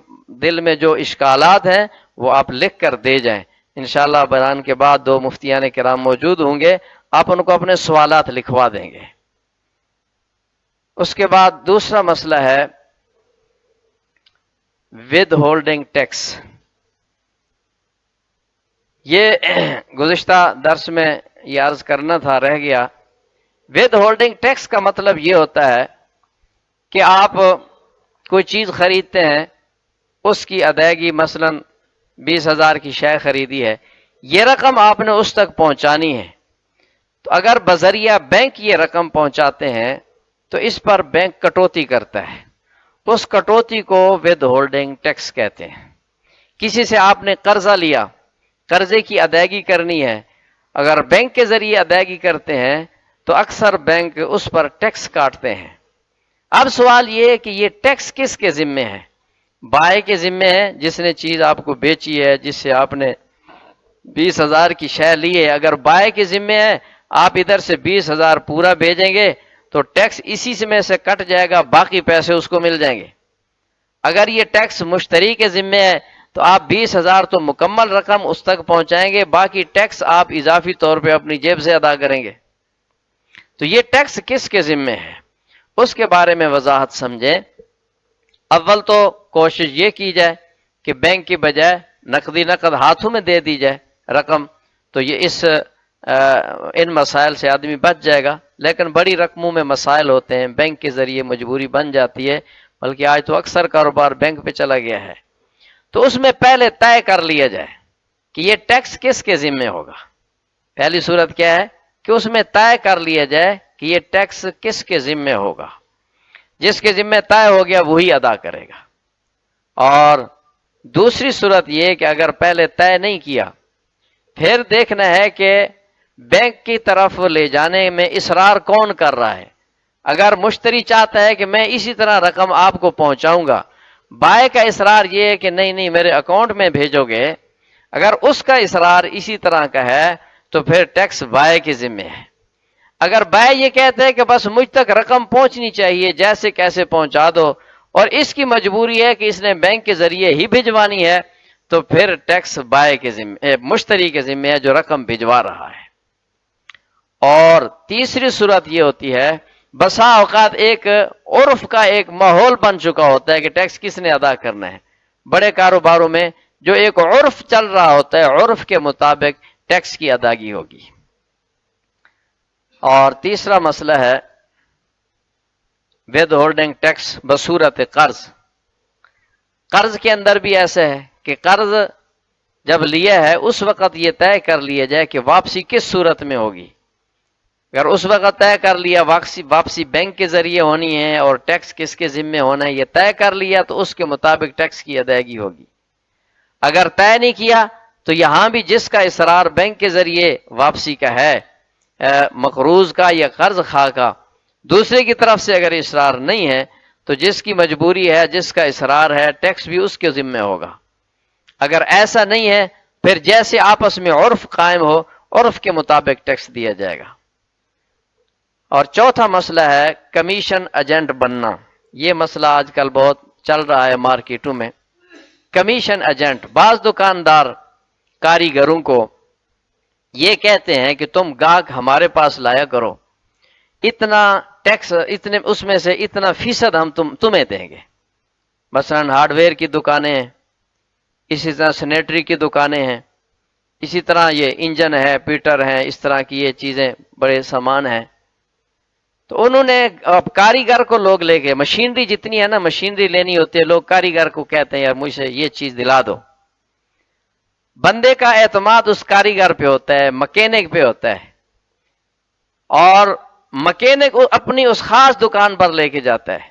دل میں جو اشکالات ہیں وہ آپ لکھ کر دے جائیں، انشاءاللہ بیان کے بعد 2 مفتیان کرام موجود ہوں گے، آپ ان کو اپنے سوالات لکھوا دیں گے۔ اس کے بعد دوسرا مسئلہ ہے ود ہولڈنگ ٹیکس۔ یہ گزشتہ درس میں یہ عرض کرنا تھا، رہ گیا۔ ود ہولڈنگ ٹیکس کا مطلب یہ ہوتا ہے کہ آپ کوئی چیز خریدتے ہیں، اس کی ادائیگی مثلا 20,000 کی شے خریدی ہے، یہ رقم آپ نے اس تک پہنچانی ہے، تو اگر بذریعہ بینک یہ رقم پہنچاتے ہیں تو اس پر بینک کٹوتی کرتا ہے، اس کٹوتی کو ود ہولڈنگ ٹیکس کہتے ہیں۔ کسی سے آپ نے قرضہ لیا، قرضے کی ادائیگی کرنی ہے، اگر بینک کے ذریعے ادائیگی کرتے ہیں تو اکثر بینک اس پر ٹیکس کاٹتے ہیں۔ اب سوال یہ ہے کہ یہ ٹیکس کس کے ذمے ہے؟ بائے کے ذمے ہے، جس نے چیز آپ کو بیچی ہے، جس سے آپ نے 20,000 کی شے لی ہے، اگر بائے کے ذمے ہے، آپ ادھر سے 20,000 پورا بھیجیں گے تو ٹیکس اسی میں سے کٹ جائے گا، باقی پیسے اس کو مل جائیں گے۔ اگر یہ ٹیکس مشتری کے ذمے ہے تو آپ 20,000 تو مکمل رقم اس تک پہنچائیں گے، باقی ٹیکس آپ اضافی طور پہ اپنی جیب سے ادا کریں گے۔ تو یہ ٹیکس کس کے ذمے ہے اس کے بارے میں وضاحت سمجھیں۔ اول تو کوشش یہ کی جائے کہ بینک کی بجائے نقد ہاتھوں میں دے دی جائے رقم، تو یہ اس ان مسائل سے آدمی بچ جائے گا، لیکن بڑی رقموں میں مسائل ہوتے ہیں، بینک کے ذریعے مجبوری بن جاتی ہے، بلکہ آج تو اکثر کاروبار بینک پہ چلا گیا ہے۔ تو اس میں پہلے طے کر لیا جائے کہ یہ ٹیکس کس کے ذمے ہوگا۔ پہلی صورت کیا ہے کہ اس میں طے کر لیا جائے کہ یہ ٹیکس کس کے ذمے ہوگا، جس کے ذمے طے ہو گیا وہی ادا کرے گا۔ اور دوسری صورت یہ کہ اگر پہلے طے نہیں کیا، پھر دیکھنا ہے کہ بینک کی طرف لے جانے میں اصرار کون کر رہا ہے۔ اگر مشتری چاہتا ہے کہ میں اسی طرح رقم آپ کو پہنچاؤں گا، بائے کا اصرار یہ ہے کہ نہیں نہیں میرے اکاؤنٹ میں بھیجو گے، اگر اس کا اصرار اسی طرح کا ہے تو پھر ٹیکس بائے کے ذمے ہے۔ اگر بائے یہ کہتے ہیں کہ بس مجھ تک رقم پہنچنی چاہیے، جیسے کیسے پہنچا دو، اور اس کی مجبوری ہے کہ اس نے بینک کے ذریعے ہی بھجوانی ہے، تو پھر ٹیکس بائے کے ذمے، مشتری کے ذمے ہے جو رقم بھجوا رہا ہے۔ اور تیسری صورت یہ ہوتی ہے، بسا اوقات ایک عرف کا ایک ماحول بن چکا ہوتا ہے کہ ٹیکس کس نے ادا کرنا ہے۔ بڑے کاروباروں میں جو ایک عرف چل رہا ہوتا ہے، عرف کے مطابق ٹیکس کی ادائیگی ہوگی۔ اور تیسرا مسئلہ ہے ود ہولڈنگ ٹیکس بصورت قرض۔ قرض کے اندر بھی ایسا ہے کہ قرض جب لیا ہے اس وقت یہ طے کر لیا جائے کہ واپسی کس صورت میں ہوگی۔ اگر اس وقت طے کر لیا واپسی بینک کے ذریعے ہونی ہے اور ٹیکس کس کے ذمے ہونا ہے یہ طے کر لیا، تو اس کے مطابق ٹیکس کی ادائیگی ہوگی۔ اگر طے نہیں کیا تو یہاں بھی جس کا اصرار بینک کے ذریعے واپسی کا ہے، مقروض کا یا قرض خواہ کا، دوسرے کی طرف سے اگر اصرار نہیں ہے تو جس کی مجبوری ہے، جس کا اصرار ہے، ٹیکس بھی اس کے ذمے ہوگا۔ اگر ایسا نہیں ہے پھر جیسے آپس میں عرف قائم ہو، عرف کے مطابق ٹیکس دیا جائے گا۔ اور چوتھا مسئلہ ہے کمیشن ایجنٹ بننا۔ یہ مسئلہ آج کل بہت چل رہا ہے مارکیٹوں میں۔ کمیشن ایجنٹ، بعض دکاندار کاریگروں کو یہ کہتے ہیں کہ تم گاہک ہمارے پاس لایا کرو، اتنا ٹیکس، اتنے اس میں سے اتنا فیصد ہم تمہیں دیں گے۔ مثلا ہارڈ ویئر کی دکانیں ہیں، اسی طرح سینیٹری کی دکانیں ہیں، اسی طرح یہ انجن ہے، پیٹر ہیں، اس طرح کی یہ چیزیں بڑے سامان ہیں۔ تو انہوں نے اب کاریگر کو لوگ لے کے، مشینری جتنی ہے نا، مشینری لینی ہوتی ہے، لوگ کاریگر کو کہتے ہیں یار مجھ سے یہ چیز دلا دو۔ بندے کا اعتماد اس کاریگر پہ ہوتا ہے، مکینک پہ ہوتا ہے، اور مکینک اپنی اس خاص دکان پر لے کے جاتا ہے۔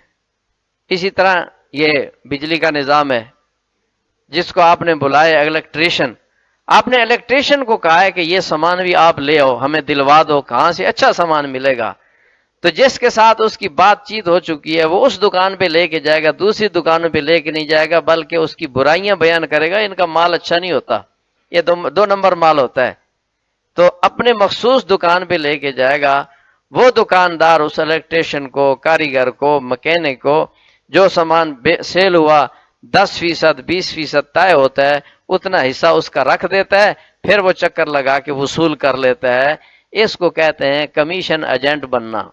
اسی طرح یہ بجلی کا نظام ہے، جس کو آپ نے بلایا الیکٹریشین، آپ نے الیکٹریشین کو کہا ہے کہ یہ سامان بھی آپ لے آؤ، ہمیں دلوا دو، کہاں سے اچھا سامان ملے گا۔ تو جس کے ساتھ اس کی بات چیت ہو چکی ہے وہ اس دکان پہ لے کے جائے گا، دوسری دکانوں پہ لے کے نہیں جائے گا، بلکہ اس کی برائیاں بیان کرے گا، ان کا مال اچھا نہیں ہوتا، یہ دو نمبر مال ہوتا ہے۔ تو اپنے مخصوص دکان پہ لے کے جائے گا۔ وہ دکاندار اس الیکٹریشین کو، کاریگر کو، مکینک کو، جو سامان سیل ہوا 10%، 20% طے ہوتا ہے، اتنا حصہ اس کا رکھ دیتا ہے، پھر وہ چکر لگا کے وصول کر لیتا ہے۔ اس کو کہتے ہیں کمیشن ایجنٹ بننا۔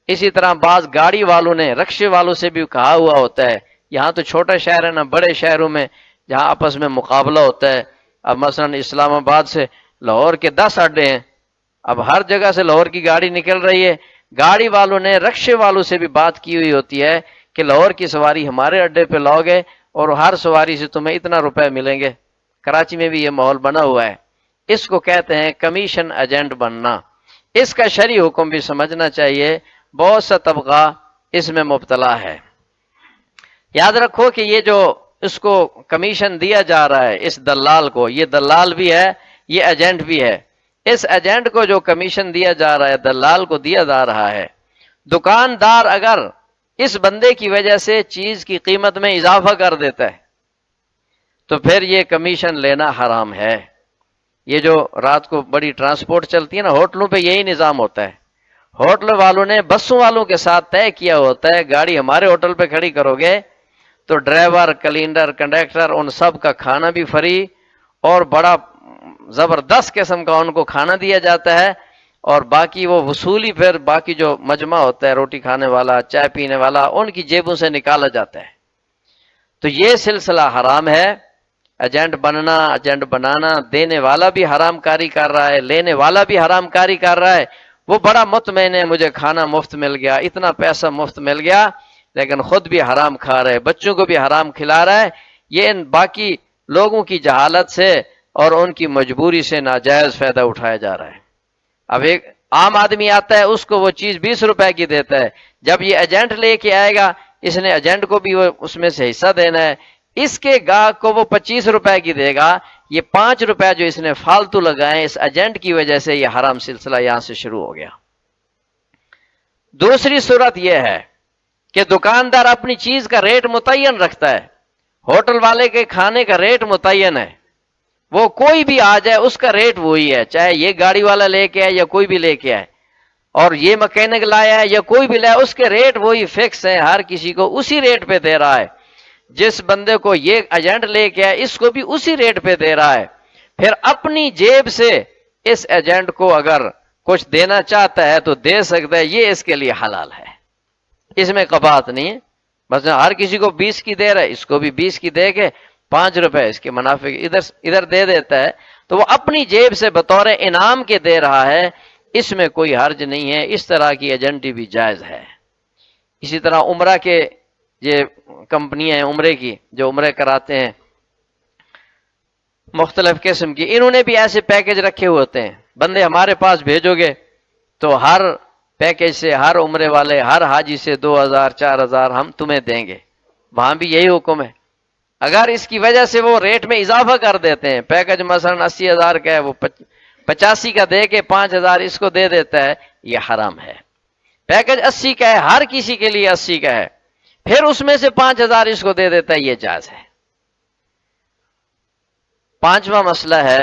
اسی طرح بعض گاڑی والوں نے، رکشے والوں سے بھی کہا ہوا ہوتا ہے، یہاں تو چھوٹا شہر ہے نا، بڑے شہروں میں جہاں آپس میں مقابلہ ہوتا ہے، اب مثلا اسلام آباد سے لاہور کے 10 اڈے ہیں، اب ہر جگہ سے لاہور کی گاڑی نکل رہی ہے، گاڑی والوں نے رکشے والوں سے بھی بات کی ہوئی ہوتی ہے کہ لاہور کی سواری ہمارے اڈے پہ لاؤ گے اور ہر سواری سے تمہیں اتنا روپے ملیں گے۔ کراچی میں بھی یہ ماحول بنا ہوا ہے۔ اس کو کہتے ہیں کمیشن ایجنٹ بننا۔ اس کا شرعی حکم بھی سمجھنا چاہیے، بہت سا طبقہ اس میں مبتلا ہے۔ یاد رکھو کہ یہ جو اس کو کمیشن دیا جا رہا ہے اس دلال کو، یہ دلال بھی ہے، یہ ایجنٹ بھی ہے۔ اس ایجنٹ کو جو کمیشن دیا جا رہا ہے، دلال کو دیا جا رہا ہے، دکاندار اگر اس بندے کی وجہ سے چیز کی قیمت میں اضافہ کر دیتا ہے تو پھر یہ کمیشن لینا حرام ہے۔ یہ جو رات کو بڑی ٹرانسپورٹ چلتی ہے نا، ہوٹلوں پہ یہی نظام ہوتا ہے۔ ہوٹل والوں نے بسوں والوں کے ساتھ طے کیا ہوتا ہے، گاڑی ہمارے ہوٹل پہ کھڑی کرو گے تو ڈرائیور، کلینڈر، کنڈکٹر، ان سب کا کھانا بھی فری، اور بڑا زبردست قسم کا ان کو کھانا دیا جاتا ہے، اور باقی وہ وصولی پھر باقی جو مجمع ہوتا ہے، روٹی کھانے والا، چائے پینے والا، ان کی جیبوں سے نکالا جاتا ہے۔ تو یہ سلسلہ حرام ہے۔ ایجنٹ بننا، ایجنٹ بنانا، دینے والا بھی حرام کاری کر رہا ہے، لینے والا بھی حرام کاری کر رہا ہے، وہ بڑا مطمئن ہے مجھے کھانا مفت مل گیا، اتنا پیسہ مفت مل گیا، لیکن خود بھی حرام کھا رہا ہے، بچوں کو بھی حرام کھلا رہا ہے۔ یہ ان باقی لوگوں کی جہالت سے اور ان کی مجبوری سے ناجائز فائدہ اٹھایا جا رہا ہے۔ اب ایک عام آدمی آتا ہے، اس کو وہ چیز 20 روپے کی دیتا ہے، جب یہ ایجنٹ لے کے آئے گا، اس نے ایجنٹ کو بھی اس میں سے حصہ دینا ہے، اس کے گاہک کو وہ 25 روپے کی دے گا، یہ 5 روپے جو اس نے فالتو لگائے اس ایجنٹ کی وجہ سے یہ حرام سلسلہ یہاں سے شروع ہو گیا۔ دوسری صورت یہ ہے کہ دکاندار اپنی چیز کا ریٹ متعین رکھتا ہے، ہوٹل والے کے کھانے کا ریٹ متعین ہے، وہ کوئی بھی آ جائے اس کا ریٹ وہی ہے، چاہے یہ گاڑی والا لے کے آئے یا کوئی بھی لے کے آئے، اور یہ مکینک لایا ہے یا کوئی بھی لایا، اس کے ریٹ وہی فکس ہیں، ہر کسی کو اسی ریٹ پہ دے رہا ہے۔ جس بندے کو یہ ایجنٹ لے کے آئے اس کو بھی اسی ریٹ پہ دے رہا ہے، پھر اپنی جیب سے اس ایجنٹ کو اگر کچھ دینا چاہتا ہے تو دے سکتا ہے، یہ اس کے لیے حلال ہے، اس میں قباحت نہیں ہے۔ بس ہر کسی کو 20 کی دے رہا ہے، اس کو بھی 20 کی دے کے 5 روپے اس کے منافع ادھر دے دیتا ہے، تو وہ اپنی جیب سے بطور انعام کے دے رہا ہے، اس میں کوئی حرج نہیں ہے، اس طرح کی ایجنٹی بھی جائز ہے۔ اسی طرح عمرہ کے یہ کمپنیاں ہیں عمرے کی جو عمرے کراتے ہیں مختلف قسم کی، انہوں نے بھی ایسے پیکج رکھے ہوتے ہیں، بندے ہمارے پاس بھیجو گے تو ہر پیکج سے ہر عمرے والے ہر حاجی سے 2000 4000 ہم تمہیں دیں گے، وہاں بھی یہی حکم ہے۔ اگر اس کی وجہ سے وہ ریٹ میں اضافہ کر دیتے ہیں، پیکج مثلا 80,000 کا ہے، وہ 85 کا دے کے 5000 اس کو دے دیتا ہے، یہ حرام ہے۔ پیکج 80 کا ہے، ہر کسی کے لیے 80 کا ہے، پھر اس میں سے 5000 اس کو دے دیتا ہے، یہ جائز ہے۔ پانچواں مسئلہ ہے،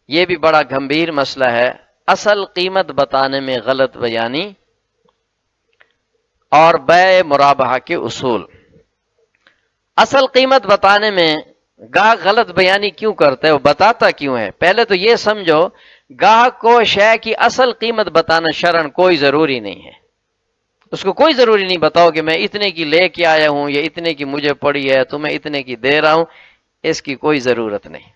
یہ بھی بڑا گمبھیر مسئلہ ہے، اصل قیمت بتانے میں غلط بیانی اور بیع مرابحہ کے اصول۔ اصل قیمت بتانے میں گاہک غلط بیانی کیوں کرتا ہے، وہ بتاتا کیوں ہے؟ پہلے تو یہ سمجھو گاہک کو شے کی اصل قیمت بتانا شرعن کوئی ضروری نہیں ہے، اس کو کوئی ضروری نہیں بتاؤ کہ میں اتنے کی لے کے آیا ہوں یا اتنے کی مجھے پڑی ہے تو میں اتنے کی دے رہا ہوں، اس کی کوئی ضرورت نہیں۔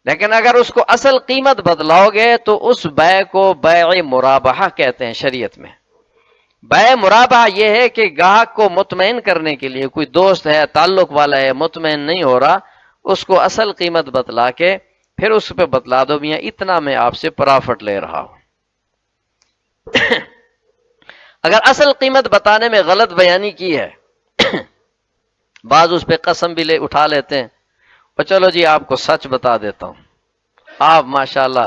لیکن اگر اس کو اصل قیمت بدلاؤ گے تو اس بیع کو بیع مرابحہ کہتے ہیں شریعت میں۔ بیع مرابحہ یہ ہے کہ گاہک کو مطمئن کرنے کے لیے، کوئی دوست ہے تعلق والا ہے مطمئن نہیں ہو رہا، اس کو اصل قیمت بتلا کے پھر اس پہ بتلا دو میاں اتنا میں آپ سے پرافٹ لے رہا ہوں۔ اگر اصل قیمت بتانے میں غلط بیانی کی ہے، بعض اس پہ قسم بھی اٹھا لیتے ہیں، اور چلو جی آپ کو سچ بتا دیتا ہوں، آپ ماشاءاللہ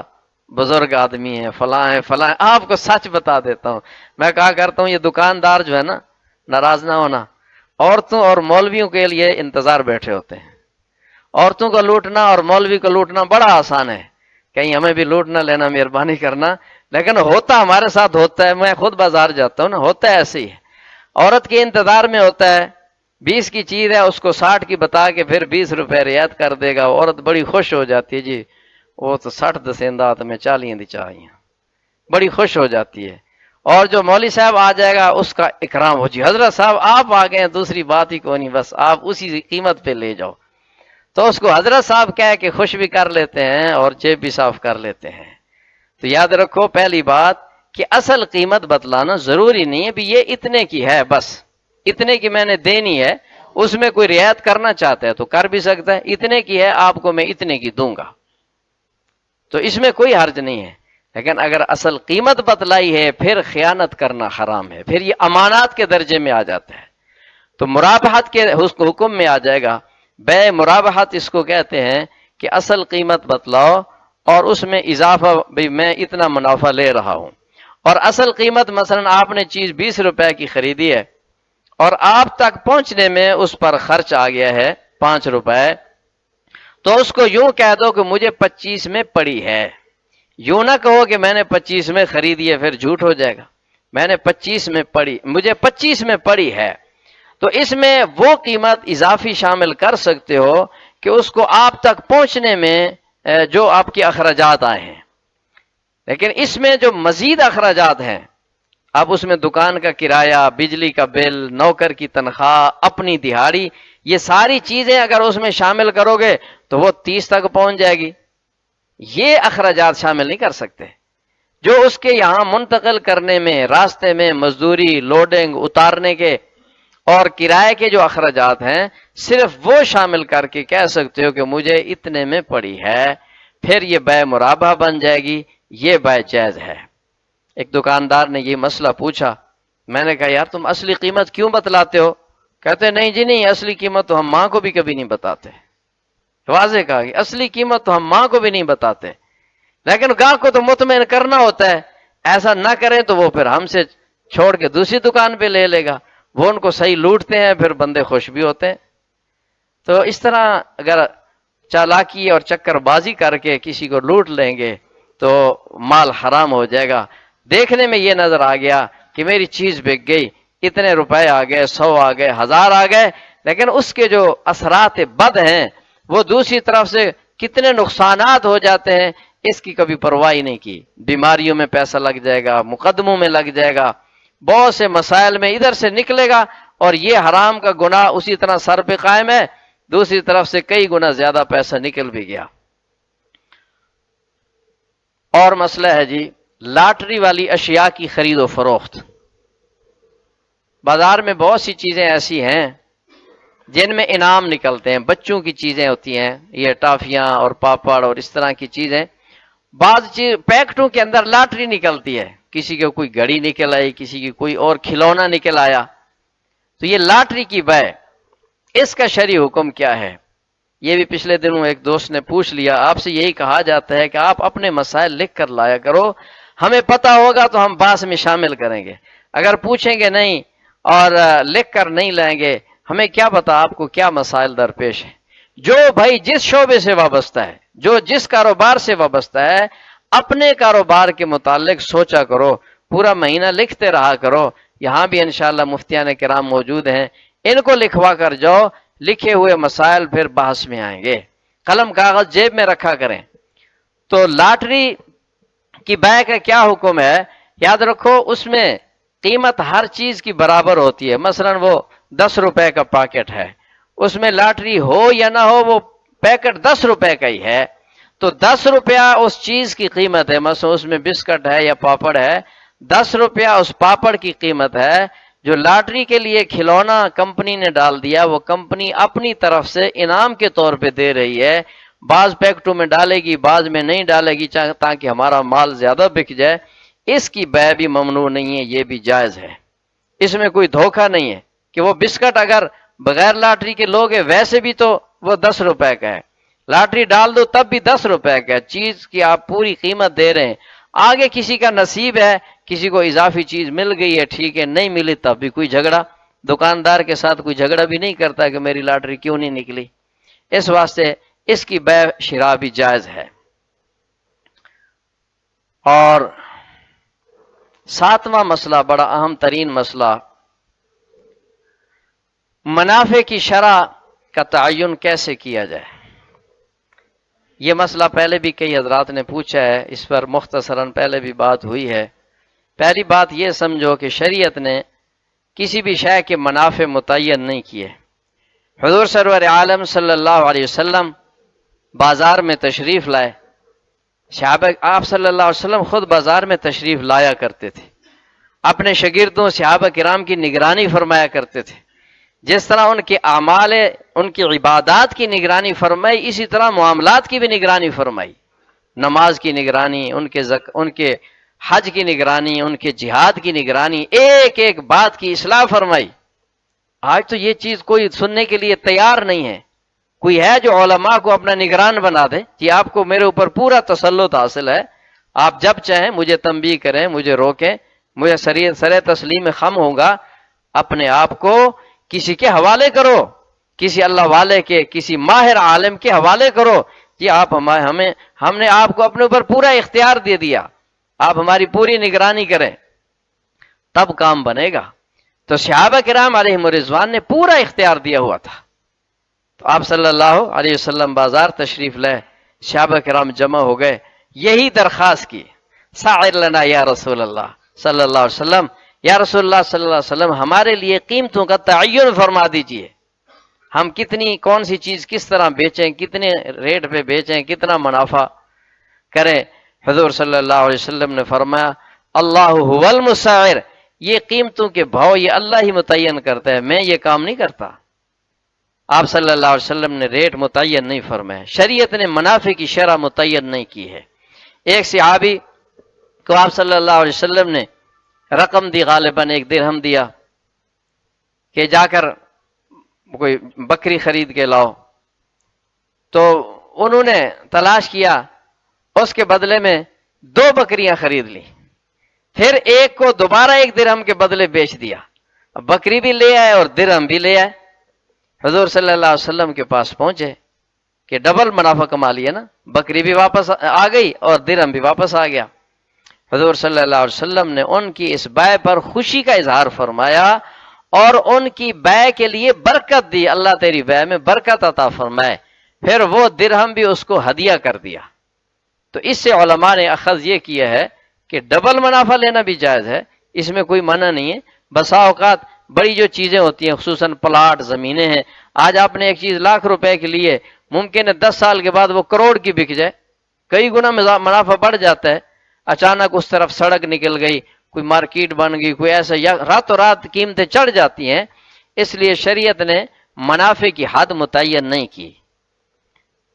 بزرگ آدمی ہیں، فلاں ہیں فلاں ہیں، آپ کو سچ بتا دیتا ہوں۔ میں کہا کرتا ہوں یہ دکاندار جو ہے نا، ناراض نہ ہونا، عورتوں اور مولویوں کے لیے انتظار بیٹھے ہوتے ہیں۔ عورتوں کو لوٹنا اور مولوی کو لوٹنا بڑا آسان ہے، کہیں ہمیں بھی لوٹنا لینا، مہربانی کرنا، لیکن ہوتا ہمارے ساتھ ہوتا ہے، میں خود بازار جاتا ہوں نا، ہوتا ہے ایسے ہی ہے، عورت کے انتظار میں ہوتا ہے، 20 کی چیز ہے اس کو 60 کی بتا کے پھر 20 روپے رعایت کر دے گا، عورت بڑی خوش ہو جاتی ہے، جی وہ تو 60 دسیندات میں 40 دی چاہیے، بڑی خوش ہو جاتی ہے۔ اور جو مولوی صاحب آ جائے گا اس کا اکرام ہو، جی حضرت صاحب آپ آ گئے ہیں، دوسری بات ہی کوئی نہیں، بس آپ اسی قیمت پہ لے جاؤ، تو اس کو حضرت صاحب کہہ کے خوش بھی کر لیتے ہیں اور جیب بھی صاف کر لیتے ہیں۔ تو یاد رکھو پہلی بات کہ اصل قیمت بتلانا ضروری نہیں ہے بھی یہ اتنے کی ہے، بس اتنے کی میں نے دینی ہے، اس میں کوئی رعایت کرنا چاہتا ہے تو کر بھی سکتا ہے، اتنے کی ہے آپ کو میں اتنے کی دوں گا، تو اس میں کوئی حرج نہیں ہے۔ لیکن اگر اصل قیمت بتلائی ہے پھر خیانت کرنا حرام ہے، پھر یہ امانات کے درجے میں آ جاتا ہے، تو مرابحت کے حکم میں آ جائے گا۔ بیع مرابحت اس کو کہتے ہیں کہ اصل قیمت بتلاؤ اور اس میں اضافہ، بھی میں اتنا منافع لے رہا ہوں، اور اصل قیمت مثلا آپ نے چیز 20 روپے کی خریدی ہے اور آپ تک پہنچنے میں اس پر خرچ آ گیا ہے 5 روپے، تو اس کو یوں کہہ دو کہ مجھے 25 میں پڑی ہے، یوں نہ کہو کہ میں نے 25 میں خریدی ہے، پھر جھوٹ ہو جائے گا، میں نے 25 میں پڑی، مجھے 25 میں پڑی ہے، تو اس میں وہ قیمت اضافی شامل کر سکتے ہو کہ اس کو آپ تک پہنچنے میں جو آپ کے اخراجات آئے ہیں، لیکن اس میں جو مزید اخراجات ہیں، اب اس میں دکان کا کرایہ، بجلی کا بل، نوکر کی تنخواہ، اپنی دہاڑی، یہ ساری چیزیں اگر اس میں شامل کرو گے تو وہ 30 تک پہنچ جائے گی. یہ اخراجات شامل نہیں کر سکتے. جو اس کے یہاں منتقل کرنے میں، راستے میں مزدوری، لوڈنگ، اتارنے کے اور کرائے کے جو اخراجات ہیں، صرف وہ شامل کر کے کہہ سکتے ہو کہ مجھے اتنے میں پڑی ہے، پھر یہ بے مرابہ بن جائے گی، یہ بے جائز ہے. ایک دکاندار نے یہ مسئلہ پوچھا، میں نے کہا یار تم اصلی قیمت کیوں بتلاتے ہو؟ کہتے نہیں جی نہیں، اصلی قیمت تو ہم ماں کو بھی کبھی نہیں بتاتے. واضح کہا کہ اصلی قیمت تو ہم ماں کو بھی نہیں بتاتے، لیکن گاہک کو تو مطمئن کرنا ہوتا ہے، ایسا نہ کریں تو وہ پھر ہم سے چھوڑ کے دوسری دکان پہ لے لے گا. وہ ان کو صحیح لوٹتے ہیں، پھر بندے خوش بھی ہوتے ہیں. تو اس طرح اگر چالاکی اور چکر بازی کر کے کسی کو لوٹ لیں گے تو مال حرام ہو جائے گا. دیکھنے میں یہ نظر آ گیا کہ میری چیز بک گئی، اتنے روپے آ گئے، 100 آ گئے، 1000 آ گئے، لیکن اس کے جو اثرات بد ہیں وہ دوسری طرف سے کتنے نقصانات ہو جاتے ہیں، اس کی کبھی پرواہ نہیں کی. بیماریوں میں پیسہ لگ جائے گا، مقدموں میں لگ جائے گا، بہت سے مسائل میں ادھر سے نکلے گا، اور یہ حرام کا گناہ اسی طرح سر پہ قائم ہے، دوسری طرف سے کئی گنا زیادہ پیسہ نکل بھی گیا. اور مسئلہ ہے جی لاٹری والی اشیاء کی خرید و فروخت. بازار میں بہت سی چیزیں ایسی ہیں جن میں انعام نکلتے ہیں، بچوں کی چیزیں ہوتی ہیں، یہ ٹافیاں اور پاپڑ اور اس طرح کی چیزیں. بعض چیز پیکٹوں کے اندر لاٹری نکلتی ہے، کسی کی کوئی گھڑی نکل آئی، کسی کی کوئی اور کھلونا نکل آیا. تو یہ لاٹری کی بے، اس کا شرعی حکم کیا ہے؟ یہ بھی پچھلے دنوں ایک دوست نے پوچھ لیا. آپ سے یہی کہا جاتا ہے کہ آپ اپنے مسائل لکھ کر لایا کرو، ہمیں پتا ہوگا تو ہم بحث میں شامل کریں گے. اگر پوچھیں گے نہیں اور لکھ کر نہیں لائیں گے، ہمیں کیا پتا آپ کو کیا مسائل درپیش ہیں. جو بھائی جس شعبے سے وابستہ ہے، جو جس کاروبار سے وابستہ ہے، اپنے کاروبار کے متعلق سوچا کرو، پورا مہینہ لکھتے رہا کرو. یہاں بھی انشاءاللہ مفتیان کرام موجود ہیں، ان کو لکھوا کر جاؤ، لکھے ہوئے مسائل پھر بحث میں آئیں گے. قلم کاغذ جیب میں رکھا کریں. تو لاٹری کی بے کا کیا حکم ہے؟ یاد رکھو اس میں قیمت ہر چیز کی برابر ہوتی ہے. مثلا وہ 10 روپے کا پیکٹ ہے، اس میں لاٹری ہو یا نہ ہو وہ پیکٹ 10 روپے کا ہی ہے، تو 10 روپیہ اس چیز کی قیمت ہے. مثلا اس میں بسکٹ ہے یا پاپڑ ہے، 10 روپیہ اس پاپڑ کی قیمت ہے. جو لاٹری کے لیے کھلونا کمپنی نے ڈال دیا، وہ کمپنی اپنی طرف سے انعام کے طور پہ دے رہی ہے. بعض پیکٹوں میں ڈالے گی، بعض میں نہیں ڈالے گی، تاکہ ہمارا مال زیادہ بک جائے. اس کی بے بھی ممنوع نہیں ہے، یہ بھی جائز ہے. اس میں کوئی دھوکہ نہیں ہے کہ وہ بسکٹ اگر بغیر لاٹری کے لوگے ویسے بھی تو وہ 10 روپے کا ہے، لاٹری ڈال دو تب بھی 10 روپے کا ہے. چیز کی آپ پوری قیمت دے رہے ہیں. آگے کسی کا نصیب ہے، کسی کو اضافی چیز مل گئی ہے، ٹھیک ہے، نہیں ملی تب بھی کوئی جھگڑا دکاندار کے ساتھ کوئی جھگڑا بھی نہیں کرتا کہ میری لاٹری کیوں نہیں نکلی. اس واسطے اس کی بے شراء بھی جائز ہے. اور 7واں مسئلہ، بڑا اہم ترین مسئلہ، منافع کی شرح کا تعین کیسے کیا جائے. یہ مسئلہ پہلے بھی کئی حضرات نے پوچھا ہے، اس پر مختصراً پہلے بھی بات ہوئی ہے. پہلی بات یہ سمجھو کہ شریعت نے کسی بھی شے کے منافع متعین نہیں کیے. حضور سرور عالم صلی اللہ علیہ وسلم بازار میں تشریف لائے، صحابہ آپ صلی اللہ علیہ وسلم خود بازار میں تشریف لایا کرتے تھے، اپنے شاگردوں صحابہ کرام کی نگرانی فرمایا کرتے تھے. جس طرح ان کے اعمال، ان کی عبادات کی نگرانی فرمائی، اسی طرح معاملات کی بھی نگرانی فرمائی. نماز کی نگرانی، ان کے حج کی نگرانی، ان کے جہاد کی نگرانی، ایک ایک بات کی اصلاح فرمائی. آج تو یہ چیز کوئی سننے کے لیے تیار نہیں ہے. کوئی ہے جو علماء کو اپنا نگران بنا دے کہ آپ کو میرے اوپر پورا تسلط حاصل ہے، آپ جب چاہیں مجھے تنبیہ کریں، مجھے روکیں، مجھے سر تسلیم خم ہوگا. اپنے آپ کو کسی کے حوالے کرو، کسی اللہ والے کے، کسی ماہر عالم کے حوالے کرو کہ آپ ہم نے آپ کو اپنے اوپر پورا اختیار دے دیا، آپ ہماری پوری نگرانی کریں، تب کام بنے گا. تو صحابہ کرام علیہم رضوان نے پورا اختیار دیا ہوا تھا. تو آپ صلی اللہ علیہ وسلم بازار تشریف لے، صحابہ کرام جمع ہو گئے، یہی درخواست کی، ساعر لنا یا رسول اللہ صلی اللہ علیہ وسلم، یا رسول اللہ صلی اللہ علیہ وسلم ہمارے لیے قیمتوں کا تعین فرما دیجئے، ہم کتنی کون سی چیز کس طرح بیچیں، کتنے ریٹ پہ بیچیں، کتنا منافع کریں۔ حضور صلی اللہ علیہ وسلم نے فرمایا اللہ هو المسعر، یہ قیمتوں کے بھاؤ یہ اللہ ہی متعین کرتا ہے، میں یہ کام نہیں کرتا۔ آپ صلی اللہ علیہ وسلم نے ریٹ متعین نہیں فرمایا، شریعت نے منافع کی شرح متعین نہیں کی ہے۔ ایک صحابی کو آپ صلی اللہ علیہ وسلم نے رقم دی، غالباً 1 درہم دیا کہ جا کر کوئی بکری خرید کے لاؤ، تو انہوں نے تلاش کیا، اس کے بدلے میں 2 بکریاں خرید لی، پھر ایک کو دوبارہ 1 درہم کے بدلے بیچ دیا، بکری بھی لے آئے اور درہم بھی لے آئے۔ حضور صلی اللہ علیہ وسلم کے پاس پہنچے کہ ڈبل منافع کما لیا نا، بکری بھی واپس آ گئی اور درہم بھی واپس آ گیا۔ حضور صلی اللہ علیہ وسلم نے ان کی اس بیع پر خوشی کا اظہار فرمایا اور ان کی بیع کے لیے برکت دی، اللہ تیری بیع میں برکت عطا فرمائے، پھر وہ درہم بھی اس کو ہدیہ کر دیا۔ تو اس سے علماء نے اخذ یہ کیا ہے کہ ڈبل منافع لینا بھی جائز ہے، اس میں کوئی منع نہیں ہے۔ بسا اوقات بڑی جو چیزیں ہوتی ہیں، خصوصاً پلاٹ زمینیں ہیں، آج آپ نے ایک چیز ₹1,00,000 کے لیے، ممکن ہے 10 سال کے بعد وہ کروڑ کی بک جائے، کئی گنا منافع بڑھ جاتا ہے۔ اچانک اس طرف سڑک نکل گئی، کوئی مارکیٹ بن گئی، کوئی ایسا، یا راتوں رات قیمتیں چڑھ جاتی ہیں، اس لیے شریعت نے منافع کی حد متعین نہیں کی۔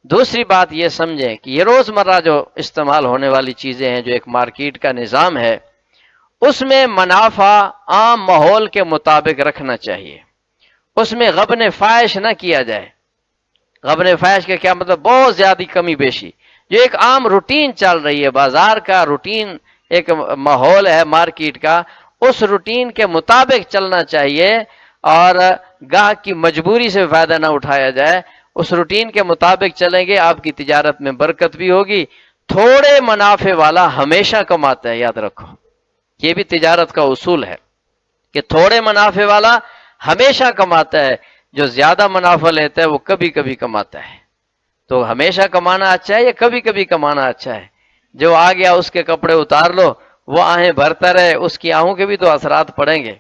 دوسری بات یہ سمجھیں کہ یہ روزمرہ جو استعمال ہونے والی چیزیں ہیں، جو ایک مارکیٹ کا نظام ہے، اس میں منافع عام ماحول کے مطابق رکھنا چاہیے، اس میں غبن فاحش نہ کیا جائے۔ غبن فاحش کا کیا مطلب؟ بہت زیادہ کمی بیشی، جو ایک عام روٹین چل رہی ہے، بازار کا روٹین ایک ماحول ہے مارکیٹ کا، اس روٹین کے مطابق چلنا چاہیے اور گاہک کی مجبوری سے فائدہ نہ اٹھایا جائے۔ اس روٹین کے مطابق چلیں گے، آپ کی تجارت میں برکت بھی ہوگی۔ تھوڑے منافع والا ہمیشہ کماتا ہے، یاد رکھو، یہ بھی تجارت کا اصول ہے کہ تھوڑے منافع والا ہمیشہ کماتا ہے، جو زیادہ منافع لیتا ہے وہ کبھی کبھی کماتا ہے۔ تو ہمیشہ کمانا اچھا ہے یا کبھی کبھی کمانا اچھا ہے؟ جو آ گیا اس کے کپڑے اتار لو، وہ آہیں بھرتا رہے، اس کی آہوں کے بھی تو اثرات پڑیں گے۔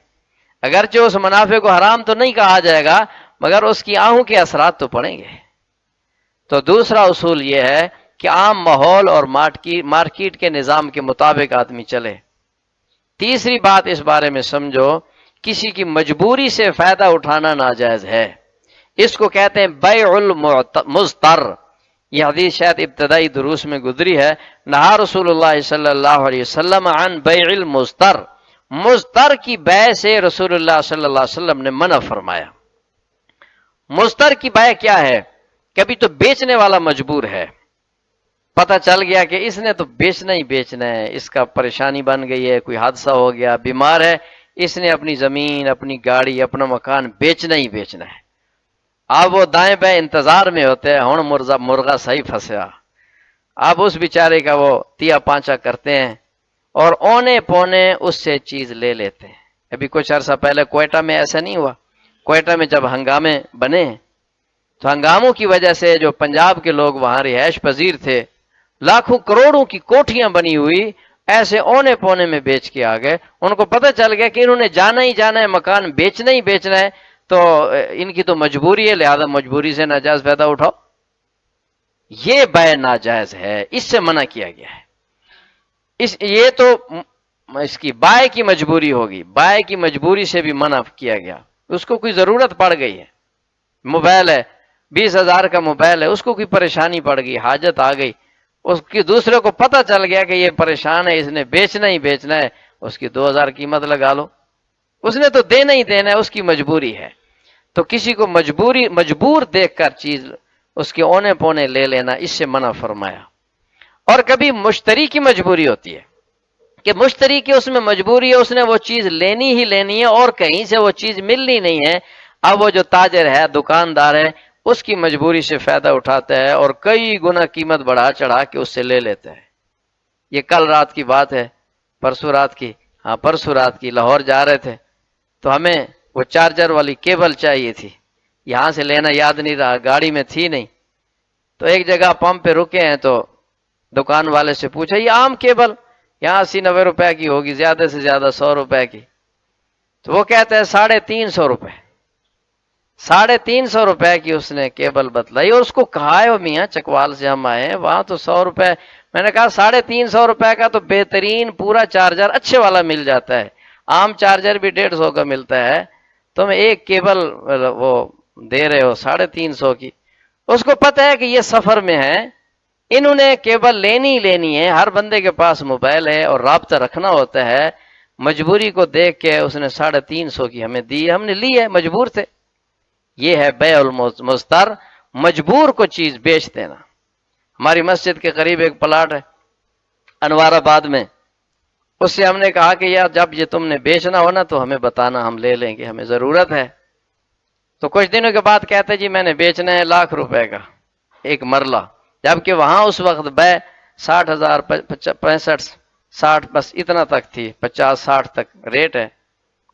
اگرچہ اس منافع کو حرام تو نہیں کہا جائے گا، مگر اس کی آہوں کے اثرات تو پڑیں گے۔ تو دوسرا اصول یہ ہے کہ عام ماحول اور مارکیٹ کے نظام کے مطابق آدمی چلے۔ تیسری بات اس بارے میں سمجھو، کسی کی مجبوری سے فائدہ اٹھانا ناجائز ہے، اس کو کہتے ہیں بیع المضطر۔ یہ حدیث شاید ابتدائی دروس میں گزری ہے، نہا رسول اللہ صلی اللہ علیہ وسلم عن بیع المضطر، مضطر کی بیع سے رسول اللہ صلی اللہ علیہ وسلم نے منع فرمایا۔ مضطر کی بیع کیا ہے؟ کبھی تو بیچنے والا مجبور ہے، پتہ چل گیا کہ اس نے تو بیچنا ہی بیچنا ہے، اس کا پریشانی بن گئی ہے، کوئی حادثہ ہو گیا، بیمار ہے، اس نے اپنی زمین، اپنی گاڑی، اپنا مکان بیچنا ہی بیچنا ہے۔ اب وہ دائیں بائیں انتظار میں ہوتے ہیں، ہن مرغا صحیح پھنسیا، اب اس بیچارے کا وہ تیا پانچا کرتے ہیں اور اونے پونے اس سے چیز لے لیتے ہیں۔ ابھی کچھ عرصہ پہلے کوئٹہ میں ایسا نہیں ہوا؟ کوئٹہ میں جب ہنگامے بنے تو ہنگاموں کی وجہ سے جو پنجاب کے لوگ وہاں رہائش پذیر تھے، لاکھوں کروڑوں کی کوٹھیاں بنی ہوئی، ایسے اونے پونے میں بیچ کے آ گئے۔ ان کو پتہ چل گیا کہ انہوں نے جانا ہی جانا ہے، مکان بیچنا ہی بیچنا ہے، تو ان کی تو مجبوری ہے، لہذا مجبوری سے ناجائز فائدہ اٹھاؤ۔ یہ بیع ناجائز ہے، اس سے منع کیا گیا ہے۔ یہ تو اس کی بائع کی مجبوری ہوگی، بائع کی مجبوری سے بھی منع کیا گیا۔ اس کو کوئی ضرورت پڑ گئی ہے، موبائل ہے، 20,000 کا موبائل ہے، اس کو کوئی پریشانی پڑ گئی، حاجت آ گئی، اس کی دوسرے کو پتہ چل گیا کہ یہ پریشان ہے، اس نے بیچنا ہی بیچنا ہے، اس کی 2,000 قیمت لگا لو، اس نے تو دینا ہی دینا ہے، اس کی مجبوری ہے۔ تو کسی کو مجبور دیکھ کر چیز اس کے اونے پونے لے لینا، اس سے منع فرمایا۔ اور کبھی مشتری کی مجبوری ہوتی ہے کہ مشتری کی اس میں مجبوری ہے، اس نے وہ چیز لینی ہی لینی ہے اور کہیں سے وہ چیز ملنی نہیں ہے۔ اب وہ جو تاجر ہے، دکاندار ہے، اس کی مجبوری سے فائدہ اٹھاتا ہے اور کئی گنا قیمت بڑھا چڑھا کے اس سے لے لیتا ہے۔ یہ کل رات کی بات ہے، پرسوں رات کی لاہور جا رہے تھے تو ہمیں وہ چارجر والی کیبل چاہیے تھی، یہاں سے لینا یاد نہیں رہا، گاڑی میں تھی نہیں، تو ایک جگہ پمپ پہ رکے ہیں تو دکان والے سے پوچھا، یہ عام کیبل یہاں 80-90 روپے کی ہوگی، زیادہ سے زیادہ 100 روپے کی۔ تو وہ کہتے ہیں 350 روپے، 350 روپے کی اس نے کیبل بتلائی، اور اس کو کہا ہے وہ میاں چکوال سے ہم آئے ہیں وہاں تو 100 روپے، میں نے کہا 350 روپے کا تو بہترین پورا چارجر اچھے والا مل جاتا ہے، عام چارجر بھی 150 کا ملتا ہے، تم ایک کیبل وہ دے رہے ہو 350 کی۔ اس کو پتہ ہے کہ یہ سفر میں ہے، انہوں نے کیبل لینی ہی لینی ہے، ہر بندے کے پاس موبائل ہے اور رابطہ رکھنا ہوتا ہے، مجبوری کو دیکھ کے اس نے 350 کی ہمیں دی، ہم نے لی ہے، مجبور تھے۔ یہ ہے بیع المضطر، مجبور کو چیز بیچ دینا۔ ہماری مسجد کے قریب ایک پلاٹ ہے انوار آباد میں، اس سے ہم نے کہا کہ یار جب یہ تم نے بیچنا ہو نا تو ہمیں بتانا، ہم لے لیں گے، ہمیں ضرورت ہے۔ تو کچھ دنوں کے بعد کہتے جی میں نے بیچنا ہے 1,00,000 روپے کا ایک مرلہ، جبکہ وہاں اس وقت بیع 60,000 65 60 بس اتنا تک تھی، 50 60 تک ریٹ ہے۔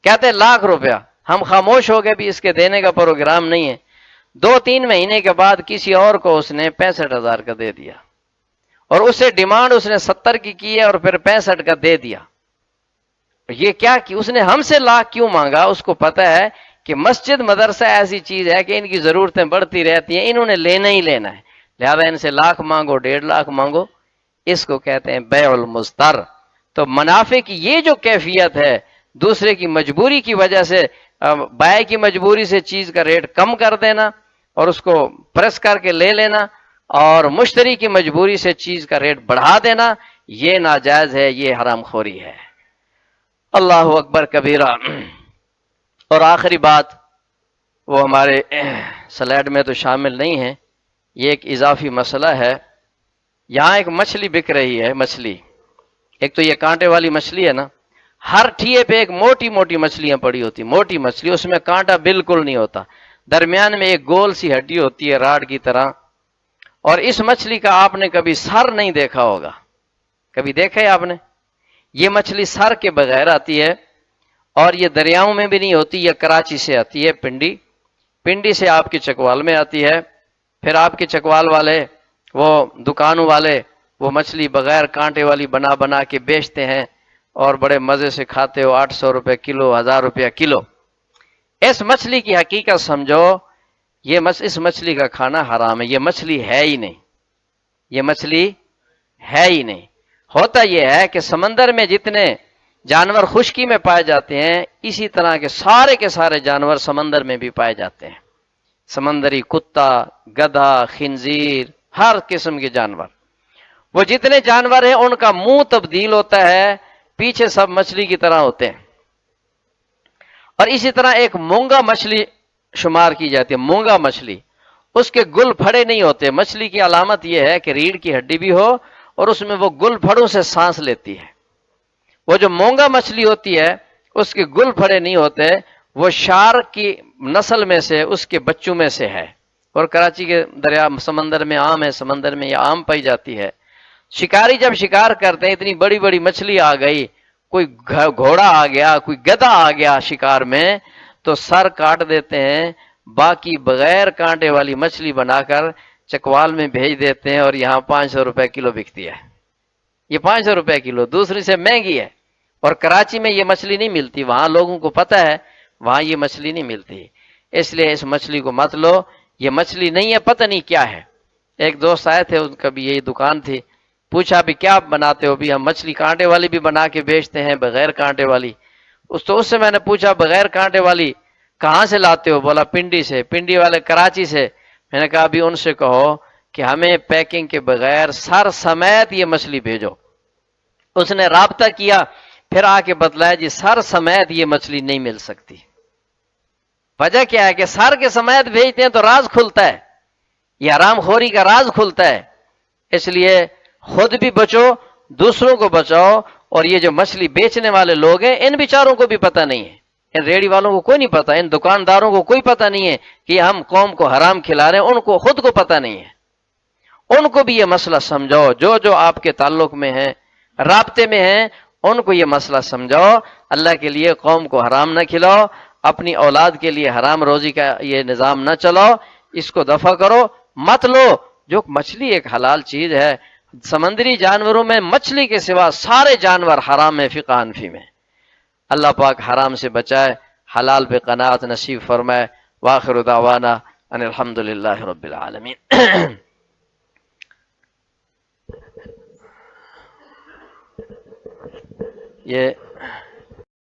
کہتے 1,00,000 روپیہ، ہم خاموش ہو گئے، بھی اس کے دینے کا پروگرام نہیں ہے۔ 2-3 مہینے کے بعد کسی اور کو اس نے 65,000 کا دے دیا، اور اسے ڈیمانڈ اس نے 70 کی ہے اور پھر 65 کا دے دیا۔ یہ کیا کہ اس نے ہم سے 1,00,000 کیوں مانگا؟ اس کو پتہ ہے کہ مسجد مدرسہ ایسی چیز ہے کہ ان کی ضرورتیں بڑھتی رہتی ہیں، انہوں نے لینا ہی لینا ہے، لہذا ان سے 1,00,000 مانگو 1,50,000 مانگو، اس کو کہتے ہیں بیع المضطر۔ تو منافع کی یہ جو کیفیت ہے، دوسرے کی مجبوری کی وجہ سے، بائع کی مجبوری سے چیز کا ریٹ کم کر دینا اور اس کو پریس کر کے لے لینا، اور مشتری کی مجبوری سے چیز کا ریٹ بڑھا دینا، یہ ناجائز ہے، یہ حرام خوری ہے۔ اللہ اکبر کبیرہ۔ اور آخری بات، وہ ہمارے سلائیڈ میں تو شامل نہیں ہے، یہ ایک اضافی مسئلہ ہے۔ یہاں ایک مچھلی بک رہی ہے، مچھلی ایک تو یہ کانٹے والی مچھلی ہے نا، ہر ٹھیے پہ ایک موٹی موٹی مچھلیاں پڑی ہوتی، موٹی مچھلی، اس میں کانٹا بالکل نہیں ہوتا، درمیان میں ایک گول سی ہڈی ہوتی ہے راڈ کی طرح، اور اس مچھلی کا آپ نے کبھی سر نہیں دیکھا ہوگا، کبھی دیکھا ہے آپ نے؟ یہ مچھلی سر کے بغیر آتی ہے، اور یہ دریاؤں میں بھی نہیں ہوتی، یہ کراچی سے آتی ہے، پنڈی سے آپ کی چکوال میں آتی ہے، پھر آپ کے چکوال والے وہ دکانوں والے وہ مچھلی بغیر کانٹے والی بنا بنا کے بیچتے ہیں، اور بڑے مزے سے کھاتے ہو، 800 روپے کلو، 1,000 روپیہ کلو۔ اس مچھلی کی حقیقت سمجھو، اس مچھلی کا کھانا حرام ہے، یہ مچھلی ہے ہی نہیں، یہ مچھلی ہے ہی نہیں۔ ہوتا یہ ہے کہ سمندر میں جتنے جانور خشکی میں پائے جاتے ہیں، اسی طرح کے سارے جانور سمندر میں بھی پائے جاتے ہیں، سمندری کتا، گدھا، خنزیر، ہر قسم کے جانور، وہ جتنے جانور ہیں ان کا منہ تبدیل ہوتا ہے، پیچھے سب مچھلی کی طرح ہوتے ہیں۔ اور اسی طرح ایک مونگا مچھلی شمار کی جاتی ہے، مونگا مچھلی، اس کے گل پھڑے نہیں ہوتے، مچھلی کی علامت یہ ہے کہ ریڑھ کی ہڈی بھی ہو اور اس میں وہ گل پھڑوں سے سانس لیتی ہے۔ وہ جو مونگا مچھلی ہوتی ہے اس کے گل پھڑے نہیں ہوتے، وہ شارک کی نسل میں سے، اس کے بچوں میں سے ہے، اور کراچی کے دریا سمندر میں عام ہے، سمندر میں یہ عام پائی جاتی ہے۔ شکاری جب شکار کرتے ہیں، اتنی بڑی بڑی مچھلی آ گئی، کوئی گھوڑا آ گیا، کوئی گدھا آ گیا شکار میں، تو سر کاٹ دیتے ہیں، باقی بغیر کانٹے والی مچھلی بنا کر چکوال میں بھیج دیتے ہیں، اور یہاں 500 روپے کلو بکتی ہے، یہ 500 روپے کلو دوسری سے مہنگی ہے، اور کراچی میں یہ مچھلی نہیں ملتی، وہاں لوگوں کو پتہ ہے وہاں یہ مچھلی نہیں ملتی، اس لیے اس مچھلی کو مت لو، یہ مچھلی نہیں ہے، پتہ نہیں کیا ہے۔ ایک دوست آئے تھے، ان کا بھی یہی دکان تھی، پوچھا بھی کیا بناتے ہو؟ بھی ہم مچھلی کانٹے والی بھی بنا کے بیچتے ہیں، بغیر کانٹے والی۔ اس سے میں نے پوچھا بغیر کانٹے والی کہاں سے لاتے ہو؟ بولا پنڈی سے، پنڈی والے کراچی سے۔ میں نے کہا ابھی ان سے کہو کہ ہمیں پیکنگ کے بغیر سر سمیت یہ مچھلی بھیجو۔ اس نے رابطہ کیا، پھر آ کے بتلایا جی سر سمیت یہ مچھلی نہیں مل سکتی۔ وجہ کیا ہے کہ سر کے سمیت بھیجتے ہیں تو راز کھلتا ہے، یہ حرام خوری کا راز کھلتا ہے، اس لیے خود بھی بچو، دوسروں کو بچاؤ، اور یہ جو مچھلی بیچنے والے لوگ ہیں ان بیچاروں کو بھی پتہ نہیں ہے، ان ریڑی والوں کو کوئی نہیں پتہ، ان دکانداروں کو کوئی پتہ نہیں ہے کہ ہم قوم کو حرام کھلا رہے ہیں، ان کو خود کو پتہ نہیں ہے، ان کو بھی یہ مسئلہ سمجھاؤ، جو آپ کے تعلق میں ہیں، رابطے میں ہیں، ان کو یہ مسئلہ سمجھاؤ، اللہ کے لیے قوم کو حرام نہ کھلاؤ، اپنی اولاد کے لیے حرام روزی کا یہ نظام نہ چلاؤ، اس کو دفع کرو، مت لو۔ جو مچھلی ایک حلال چیز ہے، سمندری جانوروں میں مچھلی کے سوا سارے جانور حرام ہیں فقہ حنفی میں، اللہ پاک حرام سے بچائے، حلال پہ قناعت نصیب فرمائے۔ وآخر دعوانا ان الحمد للہ رب العالمین۔ یہ